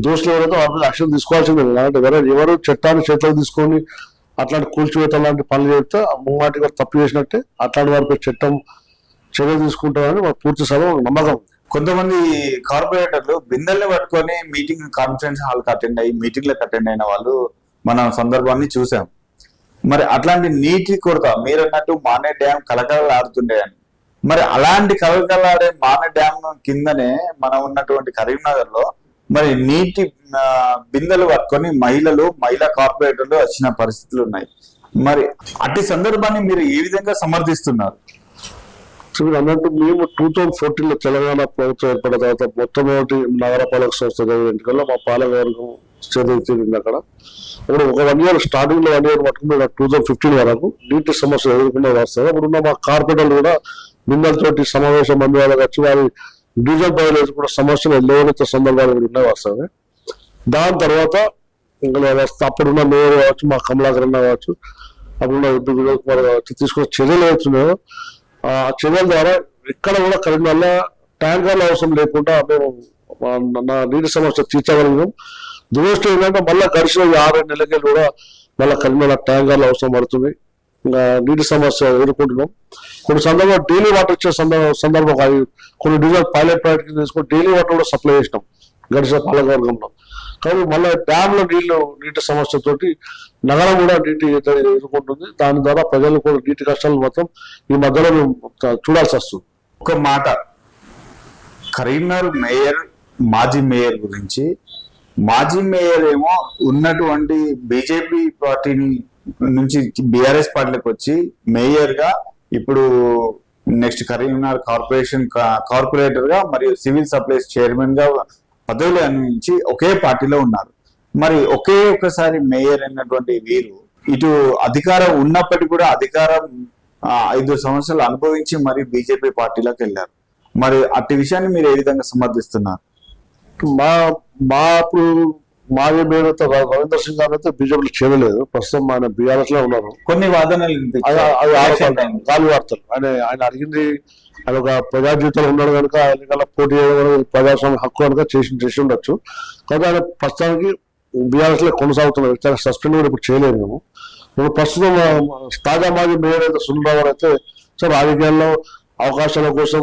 దోషులు ఎవరైతే వాళ్ళ మీద యాక్షన్ తీసుకోవాల్సిందే. అంటే ఎవరు చట్టాన్ని చేతులకు తీసుకొని అట్లాంటి కూల్చివేత లాంటి పనులు చేస్తే ముమ్మాటిగా తప్పు చేసినట్టే, అట్లాంటి వారిపై చర్య తీసుకుంటామని మాకు పూర్తి సమయం నమ్మకం. కొంతమంది కార్పొరేటర్లు బిందెల్ని పట్టుకొని మీటింగ్ కాన్ఫరెన్స్ హాల్కి అటెండ్ అయ్యి మీటింగ్లకు అటెండ్ అయిన వాళ్ళు మన సందర్భాన్ని చూసాం. మరి అట్లాంటి నీటి కొరత మీరు అన్నట్టు మానే డ్యామ్ కలకలలాడుతుండే అని, మరి అలాంటి కలకలాడే మానే డ్యామ్ కిందనే మనం ఉన్నటువంటి కరీంనగర్ లో మరి నీటి బిందెలు పట్టుకొని మహిళా కార్పొరేటర్లు వచ్చిన పరిస్థితులు ఉన్నాయి. మరి అట్టి సందర్భాన్ని మీరు ఏ విధంగా సమర్థిస్తున్నారు? మీరు అన్నట్టు మేము 2014 లో తెలంగాణ ప్రభుత్వం ఏర్పడిన తర్వాత మొట్టమొదటి నగరపాలక సంస్థ ఎన్నికల్లో మా పాలకవర్గం చేరింది. అక్కడ ఇప్పుడు ఒక 1 year స్టార్టింగ్ లో 1 year పట్టుకుని 2015 వరకు నీటి సమస్య ఎదుర్కొనే వస్తారు. అప్పుడున్న మా కార్పొరేటర్లు కూడా బిందెలతోటి సమావేశం మంది వాళ్ళకి వచ్చి వారి డీజిల్ బయలు కూడా సమస్యలు లేవనెత్తే సందర్భాలు కూడా ఉన్నాయి వస్తుంది. దాని తర్వాత అప్పుడున్న మేయర్ కావచ్చు, మా కమలాకర్ కావచ్చు, అప్పుడున్న విజయ్ కుమార్ కావచ్చు తీసుకున్న చర్యలు అవుతున్నాయో ఆ చర్యల ద్వారా ఇక్కడ కూడా కరీంనగర్లో ట్యాంకర్ల అవసరం లేకుండా మేము నా నీటి సమస్య తీర్చగలిగాం. దురదృష్టం ఏంటంటే మళ్ళీ గడిచిన 6 నెలలకి కూడా మళ్ళీ కరీంనగర్ ట్యాంకర్ల అవసరం పడుతుంది. ఇంకా నీటి సమస్య ఎదుర్కొంటున్నాం. కొన్ని సందర్భాలు డైలీ వాటర్ వచ్చే సందర్భం కొన్ని డీజిల్ పైలట్ ప్రాజెక్ట్ తీసుకొని డైలీ వాటర్ కూడా సప్లై చేసినాం గడిచిన పాలకవర్గంలో. కానీ మళ్ళీ డ్యామ్ లో నీటి సమస్యతోటి నగరం కూడా నీటి ఎదుర్కొంటుంది. దాని ద్వారా ప్రజలు కూడా నీటి కష్టాలు మాత్రం ఈ మధ్యలో మేము చూడాల్సి వస్తుంది. ఒక మాట, కరీంనగర్ మేయర్ మాజీ మేయర్ గురించి, మాజీ మేయర్ ఏమో ఉన్నటువంటి బీజేపీ పార్టీని నుంచి బీఆర్ఎస్ పార్టీలకు వచ్చి మేయర్ గా ఇప్పుడు నెక్స్ట్ కరీంనగర్ కార్పొరేటర్ గా మరియు సివిల్ సప్లైస్ చైర్మన్ గా పదవులు అందించి ఒకే పార్టీలో ఉన్నారు. మరి ఒక్కసారి మేయర్ అయినటువంటి వీరు ఇటు అధికారం ఉన్నప్పటికీ కూడా అధికారం 5 సంవత్సరాలు అనుభవించి మరి బీజేపీ పార్టీలోకి వెళ్ళారు. మరి అట్టి విషయాన్ని మీరు ఏ విధంగా సమర్థిస్తున్నారు? మాజీ మేయర్ రవీందర్ సింగ్ గారు అయితే బీజేపీలో చేరలేదు. ప్రస్తుతం ఆయన బీఆర్ఎస్ లో ఉన్నారు. కొన్ని వాదనలు గాలి వార్తలు. ఆయన అడిగింది ఆయన ఒక ప్రజా జీవితంలో ఉన్నాడు కనుక ఎన్నికల పోటీ చేయడం ప్రజాస్వామ్య హక్కు కనుక చేసి ఉండొచ్చు. కాబట్టి ఆయన ప్రస్తుతానికి బీఆర్ఎస్ లో కొనసాగుతున్నారు. సస్పెండ్ కూడా ఇప్పుడు చేయలేదు మేము. ఇప్పుడు ప్రస్తుతం తాజా మాజీ మేయర్ అయితే సునీల్ రావు అయితే రాజకీయాల్లో అవకాశాల కోసం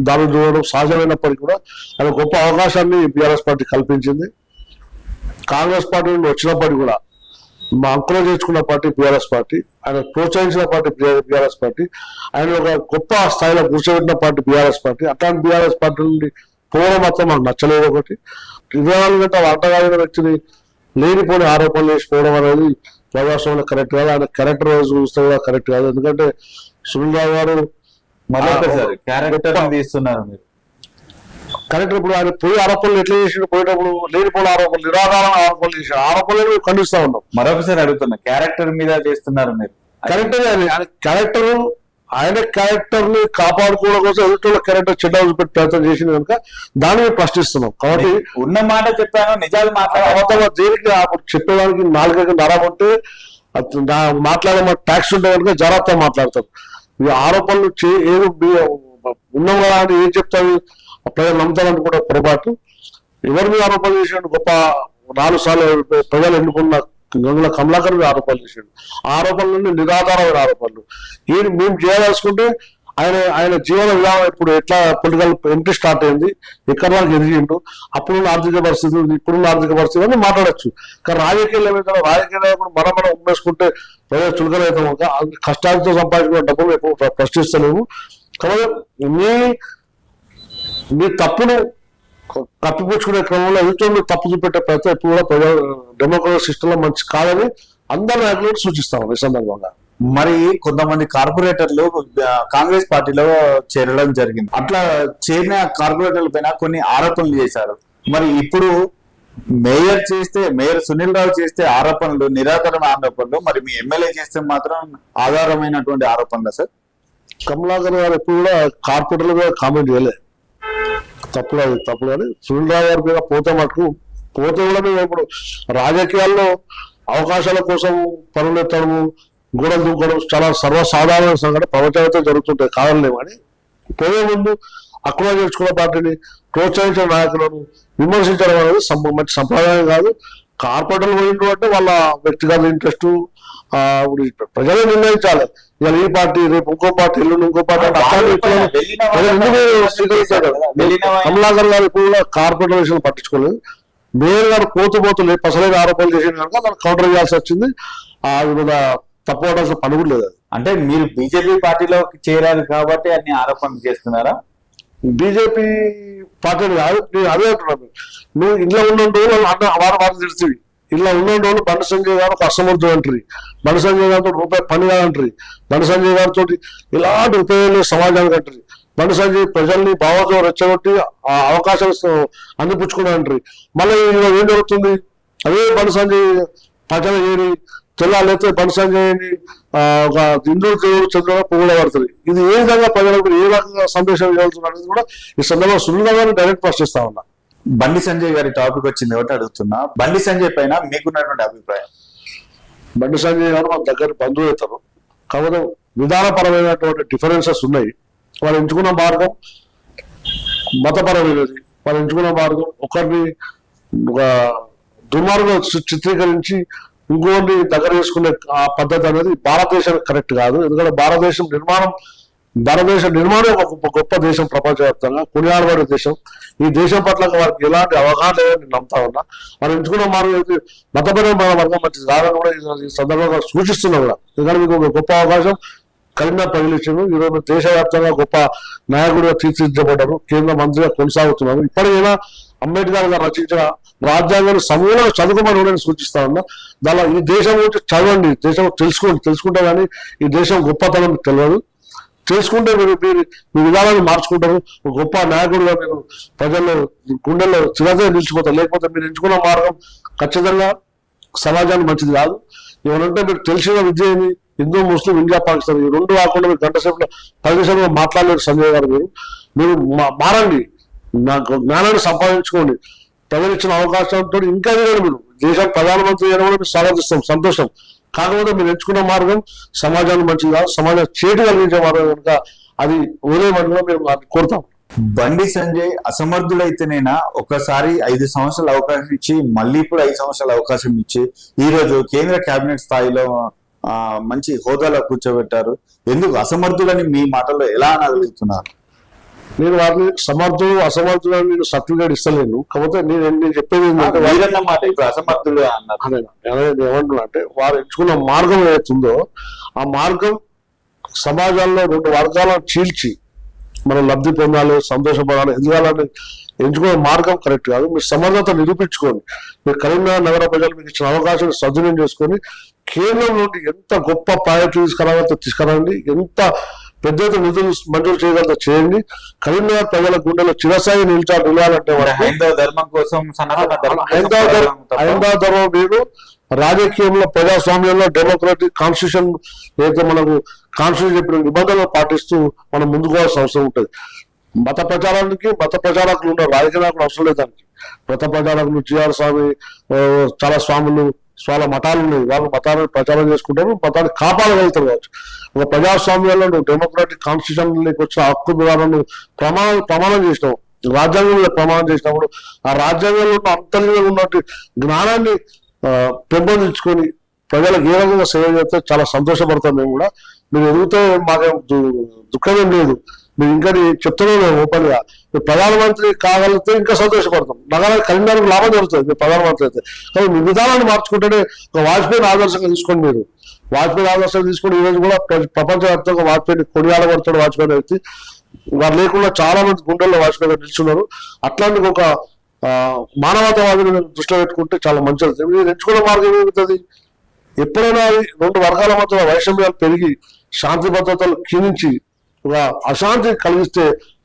దాడులు చూడడం సహజమైనప్పటికీ కూడా ఆయన గొప్ప అవకాశాన్ని బీఆర్ఎస్ పార్టీ కల్పించింది. కాంగ్రెస్ పార్టీ నుండి వచ్చినప్పటికీ కూడా మా అంకులో చేసుకున్న పార్టీ బీఆర్ఎస్ పార్టీ, ఆయన ప్రోత్సహించిన పార్టీ బీఆర్ఎస్ పార్టీ, ఆయన ఒక గొప్ప స్థాయిలో కూర్చోబెట్టిన పార్టీ బీఆర్ఎస్ పార్టీ. అట్లాంటి బీఆర్ఎస్ పార్టీ నుండి పోవడం మాత్రం మాకు నచ్చలేదు. ఒకటి 24 గంటల అంటగాలిన వ్యక్తిని లేనిపోని ఆరోపణలు వేసిపోవడం అనేది ప్రజాస్వామ్యంలో కరెక్ట్ కాదు. ఆయన క్యారెక్టర్ చూస్తే కూడా కరెక్ట్ కాదు. ఎందుకంటే సునీల్ రావు గారు క్యారెక్టర్ తీస్తున్నారు మీరు. కరెక్టర్ ఇప్పుడు ఆయన పోయి ఆరోపణలు ఎట్లా చేసి పోయేటప్పుడు లేనిపోయిన ఆరోపణలు, నిరాధారణ ఆరోపణలు చేసిన ఆరోపణలు మేము ఖండిస్తా ఉన్నాం. మరొకసారి అడుగుతున్నా, క్యారెక్టర్ మీద చేస్తున్నారు మీరు. కరెక్టర్ ఆయన క్యారెక్టర్ ని కాపాడుకోవడం కోసం ఎదుటి క్యారెక్టర్ చెడ్డ పెట్టి ప్రయత్నం చేసింది కనుక దాన్ని ప్రశ్నిస్తున్నాం. కాబట్టి ఉన్న మాట చెప్పాను, నిజాలు మాట్లాడే దేనికి చెప్పేదానికి 4 నరం ఉంటే మాట్లాడే ట్యాక్స్ ఉంటే కనుక జాగ్రత్తగా మాట్లాడతారు. ఈ ఆరోపణలు ఉన్నాం కదా అని ఏం చెప్తారు, ప్రజలు నమ్ముతారంటే కూడా పొరపాటు. ఎవరి మీద ఆరోపణలు చేసాడు? గొప్ప 4 సార్లు ప్రజలు ఎన్నుకున్న గంగుల కమలాకర్ మీద ఆరోపణలు చేశాడు. ఆరోపణలన్నీ నిరాధారమైన ఆరోపణలు. మేము చేయాల్సుకుంటే ఆయన జీవన విధానం ఇప్పుడు ఎట్లా పొలిటికల్ ఎంట్రీ స్టార్ట్ అయింది, ఎక్కడ వరకు ఎదిగిండు, అప్పుడున్న ఆర్థిక పరిస్థితులు, ఇప్పుడున్న ఆర్థిక పరిస్థితులు అని మాట్లాడచ్చు. కానీ రాజకీయాలు ఏమైనా రాజకీయాలు మనం ఉమ్మేసుకుంటే ప్రజలు చులకనవుతాం. కష్టాలతో సంపాదించిన డబ్బులు ఎప్పుడు ప్రశ్నిస్తలేము. కాబట్టి మీ తప్పును కప్పిపుచ్చుకునే క్రమంలో ఎదుటి తప్పు చూపెట్టే ప్రయత్నం ఎప్పుడు కూడా ప్రజా డెమోక్రటిక్ సిస్టమ్ లో మంచి కాదని అందరి నాయకులకు సూచిస్తాం ఈ సందర్భంగా. మరి కొంతమంది కార్పొరేటర్లు కాంగ్రెస్ పార్టీలో చేరడం జరిగింది. అట్లా చేరిన కార్పొరేటర్ల పైన కొన్ని ఆరోపణలు చేశారు. మరి ఇప్పుడు మేయర్ సునీల్ రావు చేస్తే ఆరోపణలు నిరాధారణ ఆరోపణలు, మరి మీ ఎమ్మెల్యే చేస్తే మాత్రం ఆధారమైనటువంటి ఆరోపణలు. సార్ కమలాకర్ గారు ఎప్పుడు కూడా కార్పొరేటర్ల మీద కామెంట్ చేయలేదు. తప్పు కానీ సునీల్ రావు గారి మీద పోతే కూడా మేము ఇప్పుడు రాజకీయాల్లో అవకాశాల కోసం పనులు ఎత్తడము, గోడలు దూకడం చాలా సర్వసాధారణ సంఘటన ప్రపంచంతో జరుగుతుంటాయి, కాదలేము. కానీ పోయే ముందు అక్కడ చేర్చుకున్న పార్టీని ప్రోత్సహించిన నాయకులను విమర్శించడం అనేది మంచి సంప్రదాయం కాదు. కార్పొరేటర్లు పోయిండు అంటే వాళ్ళ వ్యక్తిగత ఇంట్రెస్ట్, ఇప్పుడు ప్రజలే నిర్ణయించాలి. ఇవాళ ఈ పార్టీ, రేపు ఇంకో పార్టీ, ఎల్లుండి ఇంకో పార్టీ స్వీకరించారు. కమలాకర్ గారు ఇప్పుడు కూడా కార్పొరేట్ విషయం పట్టించుకోలేదు. మేయర్ గారు పోతూ పసలేని ఆరోపణలు చేసిన కనుక దాన్ని కౌంటర్ చేయాల్సి వచ్చింది. అది మీద తప్పవడాల్సిన పని కూడా లేదు. అంటే మీరు బీజేపీ పార్టీలో చేరారు కాబట్టి అన్ని ఆరోపణలు చేస్తున్నారా? బీజేపీ పార్టీ కాదు, నేను అదే అంటున్నాను. నువ్వు ఇంట్లో ఉన్న వారు తెలుస్తుంది. ఇలా ఉన్న వాళ్ళు బండి సంజయ్ గారు ఒక అసమర్థుడు అంటారు, బండి సంజయ్ గారితో రూపాయి పని కాదంటారు, బండి సంజయ్ గారితో ఇలాంటి ఉపయోగాలు సమాజానికి అంటారు, బండి సంజయ్ ప్రజల్ని భావోద్వేగం రెచ్చగొట్టి ఆ అవకాశాలు అందిపుచ్చుకున్నారంటారు. మళ్ళీ ఏం జరుగుతుంది? అదే బండి సంజయ్ ప్రజలు ఏరి తెల్లాలైతే బండి సంజయ్ని ఒక హిందూ దేవుడు చంద్రగా పొగడబడుతుంది. ఇది ఏ విధంగా ప్రజలకు ఏ రకంగా సందేశం ఇవ్వాల్సింది అనేది కూడా ఈ సందర్భంగా సున్నితంగా డైరెక్ట్ ప్రశ్నిస్తా ఉన్నా. బండి సంజయ్ గారి టాపిక్ వచ్చింది కాబట్టి అడుగుతున్నా, బండి సంజయ్ పైన మీకున్నటువంటి అభిప్రాయం? బండి సంజయ్ గారు మన దగ్గర బంధువు అవుతారు, కాకపోతే విధానపరమైనటువంటి డిఫరెన్సెస్ ఉన్నాయి. వాళ్ళు ఎంచుకున్న మార్గం మతపరమైనది. వాళ్ళు ఎంచుకున్న మార్గం ఒకరిని ఒక దుర్మార్గం చిత్రీకరించి ఇంకోటి దగ్గర చేసుకునే ఆ పద్ధతి అనేది భారతదేశానికి కరెక్ట్ కాదు. ఎందుకంటే భారతదేశ నిర్మాణం ఒక గొప్ప దేశం, ప్రపంచవ్యాప్తంగా కొనియాడబడే దేశం. ఈ దేశం పట్ల వారికి ఎలాంటి అవగాహన లేదని నేను నమ్ముతా ఉన్నా. మనం ఎంచుకున్న మార్గం అయితే మతపరమైన వర్గం మంచిది కాదని కూడా ఈ సందర్భంగా సూచిస్తున్నా కూడా. ఎందుకంటే మీకు ఒక గొప్ప అవకాశం కరీంనగర్ ప్రజలిచ్చారు. ఈరోజు దేశవ్యాప్తంగా గొప్ప నాయకుడిగా తీర్చిదిద్దబడ్డారు, కేంద్ర మంత్రిగా కొనసాగుతున్నారు. ఇప్పటికైనా అంబేద్కర్ గారు రచించిన రాజ్యాంగాన్ని సమూలంగా చదువుకోమని కూడా సూచిస్తా ఉన్నా. దానిలో ఈ దేశం గురించి చదవండి, దేశం తెలుసుకుంటే కానీ ఈ దేశం గొప్పతనం తెలియదు. తెలుసుకుంటే మీరు మీ విధానాన్ని మార్చుకుంటారు. ఒక గొప్ప నాయకుడిగా మీరు ప్రజల్లో గుండెల్లో చిరగా నిలిచిపోతారు. లేకపోతే మీరు ఎంచుకున్న మార్గం ఖచ్చితంగా సమాజానికి మంచిది కాదు. ఏమనంటే మీరు తెలిసిన విద్య ఏమి, హిందూ, ముస్లిం, ఇండియా, పాకిస్తాన్ ఈ రెండు కాకుండా మీరు గంట సేపులో 10 నిమిషాలుగా మాట్లాడలేరు సంజయ్ గారు. మీరు మారండి, నాకు జ్ఞానాన్ని సంపాదించుకోండి. ప్రజలు ఇచ్చిన అవకాశంతో ఇంకా మీరు దేశం ప్రధానమంత్రి అయినా కూడా మీరు స్వాగతిస్తాం, సంతోషం. కాకపోతే మీరు ఎంచుకున్న మార్గం సమాజానికి మంచిది కాదు, సమాజం చేటు కలిగించే మార్గం కనుక అది వదిలేయమని కూడా మేము కోరుతాం. బండి సంజయ్ అసమర్థుడైతేనైనా ఒకసారి 5 సంవత్సరాల అవకాశం ఇచ్చి మళ్ళీ ఇప్పుడు 5 సంవత్సరాల అవకాశం ఇచ్చి ఈ రోజు కేంద్ర కేబినెట్ స్థాయిలో మంచి హోదాలో కూర్చోబెట్టారు. ఎందుకు అసమర్థులని మీ మాటల్లో ఎలా అనగలుగుతున్నారు? నేను వారిని సమర్థుడు అసమర్థుడు అని నేను సర్టిఫికేట్ ఇస్తలేను. కాకపోతే నేను చెప్పేది ఏంటంటే మాట ఇప్పుడు అసమర్థుడు అన్నారు. ఏమంటున్నా అంటే వారు ఎంచుకున్న మార్గం ఏదైతుందో ఆ మార్గం సమాజంలో 2 వర్గాలను చీల్చి మనం లబ్ధి పొందాలి, సంతోషపడాలి, ఎదగాలని ఎంచుకునే మార్గం కరెక్ట్ కాదు. మీరు సమర్థత నిరూపించుకోండి. మీరు కరీంనగర్ నగర ప్రజలు మీకు ఇచ్చిన అవకాశం సద్వినియోగం చేసుకొని కేంద్రం నుండి ఎంత గొప్ప ప్రాజెక్టు తీసుకురండి, ఎంత పెద్ద నిధులు మంజూరు చేయగలతో చేయండి. కరీంనగర్ ప్రజల గుండెలో చిరస్థాయి నిలవాలంటే హైందవ ధర్మం కోసం హైందవ ధర్మం మీరు రాజకీయంలో, ప్రజాస్వామ్యంలో, డెమోక్రటిక్ కాన్స్టిట్యూషన్ ఏదైతే మనకు కాన్స్టిట్యూషన్ చెప్పిన నిబంధనలు పాటిస్తూ మనం ముందుకోవాల్సిన అవసరం ఉంటుంది. మత ప్రచారకులు ఉన్న రాజకీయ నాయకులు అవసరం లేదు. దానికి మత ప్రచారకులు జిఆర్ స్వామి, చాలా స్వాములు, చాలా మతాలు ఉన్నాయి. వాళ్ళు మతాన్ని ప్రచారం చేసుకుంటారు, మతాన్ని కాపాడగలుగుతారు కావచ్చు. ఒక ప్రజాస్వామ్యంలో నువ్వు డెమోక్రాటిక్ కాన్స్టిట్యూషన్లోకి వచ్చిన హక్కు ద్వారా ప్రమాణం చేసినావు, రాజ్యాంగంలో ప్రమాణం చేసినప్పుడు ఆ రాజ్యాంగంలో ఉన్న అంతర్గతంగా ఉన్నట్టు జ్ఞానాన్ని పెంపొందించుకొని ప్రజలకు ఏ రకంగా సేవ చేస్తే చాలా సంతోషపడతాం మేము కూడా. మీరు ఎదుగుతే మాకేం దుఃఖమేం లేదు. మీరు ఇంకా చెప్తున్నాను ఓపెన్ గా, మీరు ప్రధానమంత్రి కాగలిగితే ఇంకా సంతోషపడతాం. కరీంనగర్కి లాభం జరుగుతుంది మీరు ప్రధానమంత్రి అయితే. కానీ మీ విధానాన్ని మార్చుకుంటేనే ఒక వాజ్పేయిని ఆదర్శంగా తీసుకోండి. మీరు వాజ్పేయిని ఆదర్శంగా తీసుకొని ఈరోజు కూడా ప్రపంచవ్యాప్తంగా వాజ్పేయిని కొనియాడబడతాడు. వాజ్పేయి వ్యక్తి వారు లేకుండా చాలా మంది గుండెల్లో వాజ్పేయి గారు నిల్చున్నారు. అట్లాంటి ఒక మానవతావాదిని దృష్టిలో పెట్టుకుంటే చాలా మంచిది. మీరు ఎంచుకున్న మార్గం ఏమవుతుంది? ఎప్పుడైనా 2 వర్గాల మధ్య వైషమ్యాలు పెరిగి శాంతి భద్రతలు క్షీణించి ఒక అశాంతి కలిగిస్తే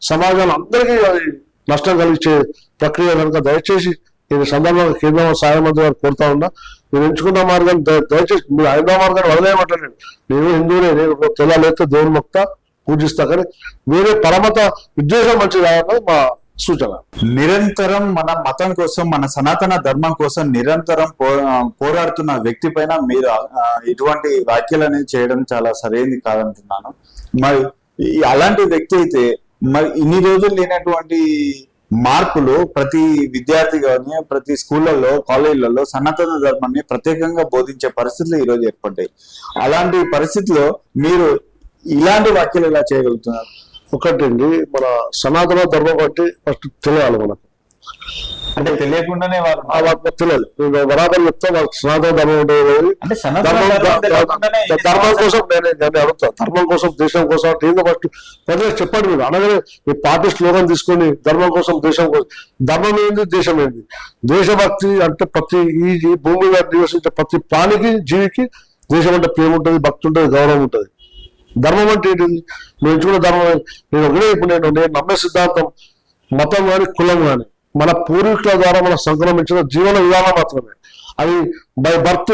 సమాజాలు అందరికీ అది నష్టం కలిగించే ప్రక్రియ కనుక దయచేసి నేను సందర్భంగా కేంద్ర సహాయ మంత్రి గారు కోరుతా ఉన్నా. మీరు ఎంచుకున్న మార్గాన్ని దయచేసి మీరు హైందవ మార్గాన్ని వదిలేయమంటారు. నేను హిందువునే, నేను తెల్లాలేస్తే దేవుని మొక్త పూజిస్తా, కానీ వేరే పరమత విద్వేషం మంచిది కాదన్నది మా సూచన. నిరంతరం మన మతం కోసం, మన సనాతన ధర్మం కోసం నిరంతరం పోరాడుతున్న వ్యక్తి పైన మీరు ఇటువంటి వ్యాఖ్యలు అనేది చేయడం చాలా సరైనది కాదంటున్నాను. మరి అలాంటి వ్యక్తి అయితే మరి ఇన్ని రోజులు లేనటువంటి మార్పులు ప్రతి విద్యార్థి కానీ ప్రతి స్కూళ్ళల్లో కాలేజీలలో సనాతన ధర్మాన్ని ప్రత్యేకంగా బోధించే పరిస్థితులు ఈ రోజు ఏర్పడ్డాయి. అలాంటి పరిస్థితిలో మీరు ఇలాంటి వ్యాఖ్యలు ఎలా చేయగలుగుతున్నారు? ఒకటండి, మన సనాతన ధర్మం బట్టి ఫస్ట్ తెలియాలి మనకు. అంటే తెలియకుండానే వారు వాళ్ళకి తెలియదు. బరాబర్ చెప్తా వాళ్ళకి సనాతన ధర్మం ఉండేది. అంటే సనాతన ధర్మం తెలియకుండానే ధర్మం కోసం నేను అడుగుతా, ధర్మం కోసం దేశం కోసం నేను ఫస్ట్ ప్రజలకు చెప్పండి. మీరు అనగానే ఈ పార్టీ స్లోగన్ తీసుకొని ధర్మం కోసం దేశం కోసం, ధర్మం ఏంది దేశం ఏంది? దేశభక్తి అంటే ప్రతి ఈ భూమి మీద నివసించే ప్రతి ప్రాణికి జీవికి దేశం అంటే ప్రేమ ఉంటుంది, భక్తి ఉంటుంది, గౌరవం ఉంటుంది. ధర్మం అంటే ఏంటిది? నేను ఎంచుకున్న ధర్మం నేను ఒకటే. ఇప్పుడు నేను నమ్మే సిద్ధాంతం మతం కానీ కులం కానీ మన పూర్వీకుల ద్వారా మనం సంక్రమించిన జీవన విధానం మాత్రమే. అది బై బర్త్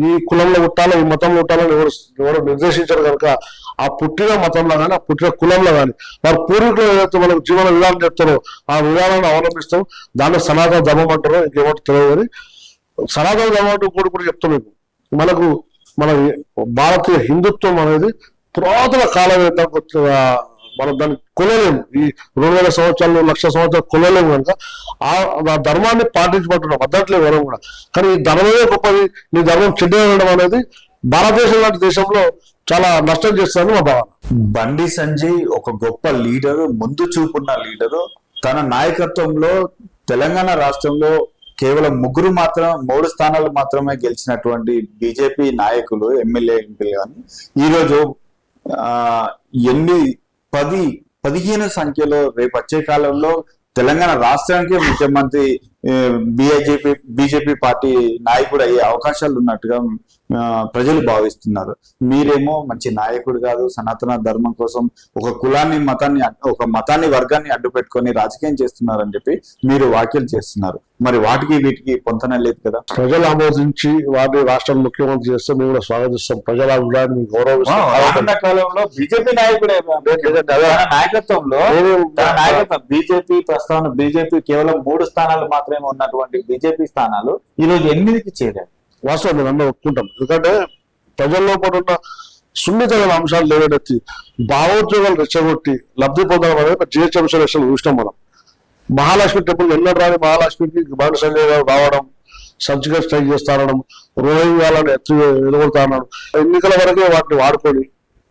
ఈ కులంలో పుట్టాలో ఈ మతంలో పుట్టాలని ఎవరు నిర్దేశించారు కనుక ఆ పుట్టిన మతంలో కానీ ఆ పుట్టిన కులంలో కానీ వారి పూర్వీకులు ఏదైతే మనకు జీవన విధానం చెప్తారో ఆ విధానాన్ని అవలంబిస్తాం. దాన్ని సనాతన ధర్మం అంటారో ఇంకేమంటో తెలియదు. కానీ సనాతన ధర్మం అంటూ కూడా చెప్తాం మీకు. మనకు మన భారతీయ హిందుత్వం అనేది పురాతన కాలం మనం దాన్ని కొనలేము. ఈ 2000 సంవత్సరాలు 1,00,000 సంవత్సరాలు కొనలేము కనుక ఆ ధర్మాన్ని పాటించబడుతున్నాం వద్దట్లే వరం కూడా. కానీ ఈ ధర్మమే గొప్పది, నీ ధర్మం చెడ్డ ఉండడం అనేది భారతదేశం లాంటి దేశంలో చాలా నష్టం చేస్తారని మా భావన. బండి సంజయ్ ఒక గొప్ప లీడరు, ముందు చూపున్న లీడరు. తన నాయకత్వంలో తెలంగాణ రాష్ట్రంలో కేవలం 3 స్థానాలు మాత్రమే గెలిచినటువంటి బీజేపీ నాయకులు, ఎమ్మెల్యే, ఎంపీలు కానీ ఈరోజు 10-15 సంఖ్యలో రేపు వచ్చే కాలంలో తెలంగాణ రాష్ట్రానికి ముఖ్యమంత్రి బీజేపీ పార్టీ నాయకుడు అయ్యే అవకాశాలు ఉన్నట్టుగా ప్రజలు భావిస్తున్నారు. మీరేమో మంచి నాయకుడు కాదు, సనాతన ధర్మం కోసం ఒక కులాన్ని మతాన్ని వర్గాన్ని అడ్డు పెట్టుకొని రాజకీయం చేస్తున్నారని చెప్పి మీరు వ్యాఖ్యలు చేస్తున్నారు. మరి వాటికి వీటికి పొంతన లేదు కదా? ప్రజలు ఆమోదించి వారిని రాష్ట్ర ముఖ్యమంత్రి చేస్తే మేము కూడా స్వాగతిస్తాం. ప్రజల అభిప్రాయాన్ని గౌరవిస్తాం. కాలంలో బీజేపీ నాయకుడే నాయకత్వం బీజేపీ ప్రస్తావన బీజేపీ కేవలం 3 స్థానాలు మాత్రమే ఉన్నటువంటి బీజేపీ స్థానాలు ఈ రోజు 8కి చేరారు. వాస్తవం మేము అందరూ ఒప్పుకుంటాం. ఎందుకంటే ప్రజల్లో పాటు ఉన్న సున్నితమైన అంశాలు లేవనెత్తి భావోద్వేగాలు రెచ్చగొట్టి లబ్ధి పొందడం అనేది జిహెచ్ఎంసీ ఎలక్షన్ చూసినాం మనం. మహాలక్ష్మి టెంపుల్ ఎన్నో రాని మహాలక్ష్మికి బండి సంజయ్ గారు రావడం, సర్జికల్ స్ట్రైక్ చేస్తానడం, రోహింగ్యాలను ఎదుగుతానడం, ఎన్నికల వరకే వాటిని వాడుకొని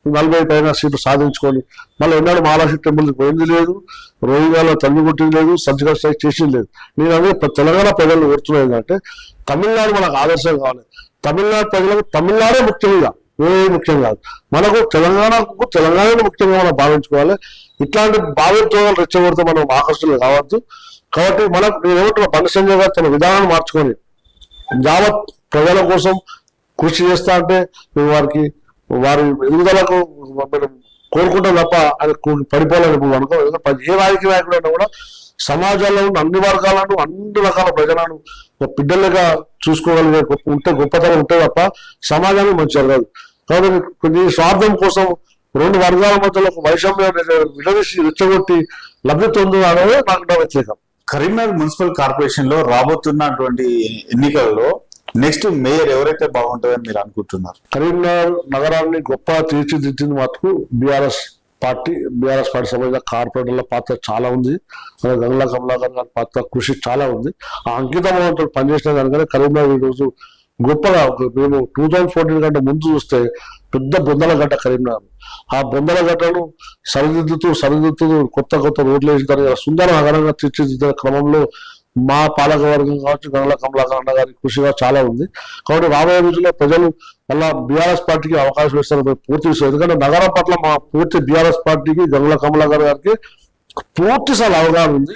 40 పైన సీట్లు సాధించుకొని మళ్ళీ ఎన్నాడు మహాలక్ష్మి టెంపుల్కి పోయింది లేదు, రోహింగ్యాలో తల్లి కొట్టింది లేదు, సర్జికల్ స్ట్రైక్ చేసింది లేదు. నేను అదే తెలంగాణ ప్రజలు కోరుతున్నది అంటే తమిళనాడు మనకు ఆదర్శం కావాలి. తమిళనాడు ప్రజలకు తమిళనాడే ముఖ్యంగా, ఏ ముఖ్యం కాదు. మనకు తెలంగాణను ముఖ్యంగా మనం భావించుకోవాలి. ఇట్లాంటి భావోద్వేగాలు రెచ్చగొడితే మనం ఆకర్షణలు కావద్దు. కాబట్టి మనకు నేనేమంటున్నా, బండి సంజయ్ గారు తన విధానాన్ని మార్చుకొని యావత్ ప్రజల కోసం కృషి చేస్తా అంటే వారి ఎదుగుదలకు కోరుకుంటాం తప్ప అది పడిపోలేదు అనుకో. ఏ రాజకీయ నాయకుడు అయినా కూడా సమాజంలో ఉన్న అన్ని వర్గాలను, అన్ని రకాల ప్రజలను బిడ్డలుగా చూసుకోగలిగే గొప్పతనం ఉంటే తప్ప సమాజానికి మంచి జరగదు. కాబట్టి కొన్ని స్వార్థం కోసం 2 వర్గాల మధ్యలో ఒక వైషమ్యం విడదీసి రెచ్చగొట్టి లబ్ధి పొందడం అనేది నాకు వ్యతిరేకం. కరీంనగర్ మున్సిపల్ కార్పొరేషన్ లో రాబోతున్నటువంటి ఎన్నికల్లో నెక్స్ట్ మేయర్ ఎవరైతే బాగుంటుందని మీరు అనుకుంటున్నారు? కరీంనగర్ నగరాన్ని గొప్ప తీర్చిదిద్దింది మటుకు బీఆర్ఎస్ పార్టీ సంబంధించిన కార్పొరేటర్ల పాత్ర చాలా ఉంది. గంగుల కమలాకర్ గారి పాత్ర కృషి చాలా ఉంది. ఆ అంకితమంతో పనిచేసిన కనుక కరీంనగర్ ఈరోజు గొప్పగా, మేము 2014 కంటే ముందు చూస్తే పెద్ద బొందలగడ్డ కరీంనగర్. ఆ బొందలగడ్డను సరిదిద్దుతూ కొత్త రోడ్లు వేసిన తర్వాత సుందర నగరంగా తీర్చిదిద్దిన క్రమంలో మా పాలకవర్గం కావచ్చు, గంగుల కమలాకర్ అన్న గారి కృషిగా చాలా ఉంది. కాబట్టి రాబోయే రోజుల్లో ప్రజలు మళ్ళా బీఆర్ఎస్ పార్టీకి అవకాశం ఇస్తారు పూర్తి విషయం. ఎందుకంటే నగరం పట్ల మా పూర్తి బీఆర్ఎస్ పార్టీకి, గంగుల కమలాకర్ గారికి పూర్తిసారి అవగాహన ఉంది.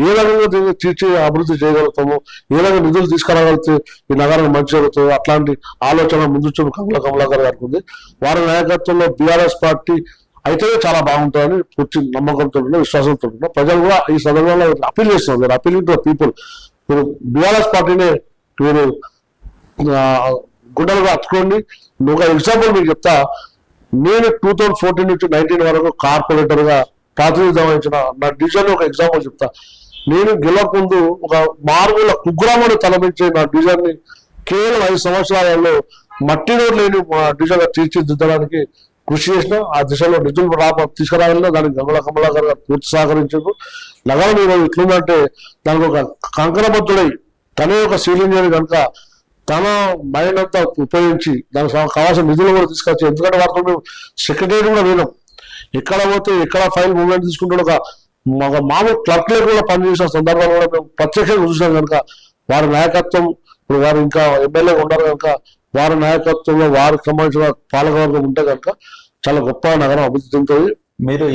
ఏ రకంగా దీన్ని తీర్చి అభివృద్ధి చేయగలుగుతామో, ఏ రకంగా నిధులు తీసుకురాగలిగితే ఈ నగరం మంచి జరుగుతుందో అట్లాంటి ఆలోచన ముందు చూపు గంగుల కమలాకర్ గారికి ఉంది. వారి నాయకత్వంలో బీఆర్ఎస్ పార్టీ అయితేనే చాలా బాగుంటుందని పూర్తి నమ్మకంతో విశ్వాసంతో ప్రజలు కూడా ఈ సందర్భంలో అప్పీల్ చేస్తున్నారు. Appealing to people. మీరు బీఆర్ఎస్ పార్టీనే మీరు గుండెలుగా హత్తుకోండి. ఒక ఎగ్జాంపుల్ మీకు చెప్తా. నేను 2014 నుంచి 19 వరకు కార్పొరేటర్ గా ప్రాతినిధ్యం వహించిన నా డివిజన్ ఒక ఎగ్జాంపుల్ చెప్తా. నేను గెలవకముందు ఒక మారుమూల కుగ్రామాన్ని తలపించే నా డివిజన్ ని కేవలం 5 సంవత్సరాలలో మట్టి రోడ్ లేని డివిజన్ గా తీర్చిదిద్దడానికి కృషి చేసినా ఆ దిశలో నిధులు తీసుకురావాలన్నా దానికి గంగుల కమలాకర్ గారు పూర్తి సహకరించారు. నగరం ఈరోజు ఎట్లుందంటే దానికి ఒక కంకణబద్ధుడై తనే ఒక సివిల్ ఇంజనీర్ కనుక తన మైండ్ అంతా ఉపయోగించి దానికి కావాల్సిన నిధులు కూడా తీసుకొచ్చి, ఎందుకంటే వాటితో మేము సెక్రటరీ కూడా వినాం, ఎక్కడ పోతే ఎక్కడ ఫైల్ మూవ్మెంట్ తీసుకుంటాడు ఒక మామూలు క్లర్క్లే కూడా పనిచేసిన సందర్భాలు కూడా మేము ప్రత్యేకంగా చూసాం కనుక వారి నాయకత్వం, ఇప్పుడు వారు ఇంకా ఎమ్మెల్యేగా ఉన్నారు కనుక వారి నాయకత్వంలో వారికి సంబంధించిన పాలకవర్గం ఉంటే కనుక చాలా గొప్ప నగరం అభివృద్ధి చెందుతుంది. మీరు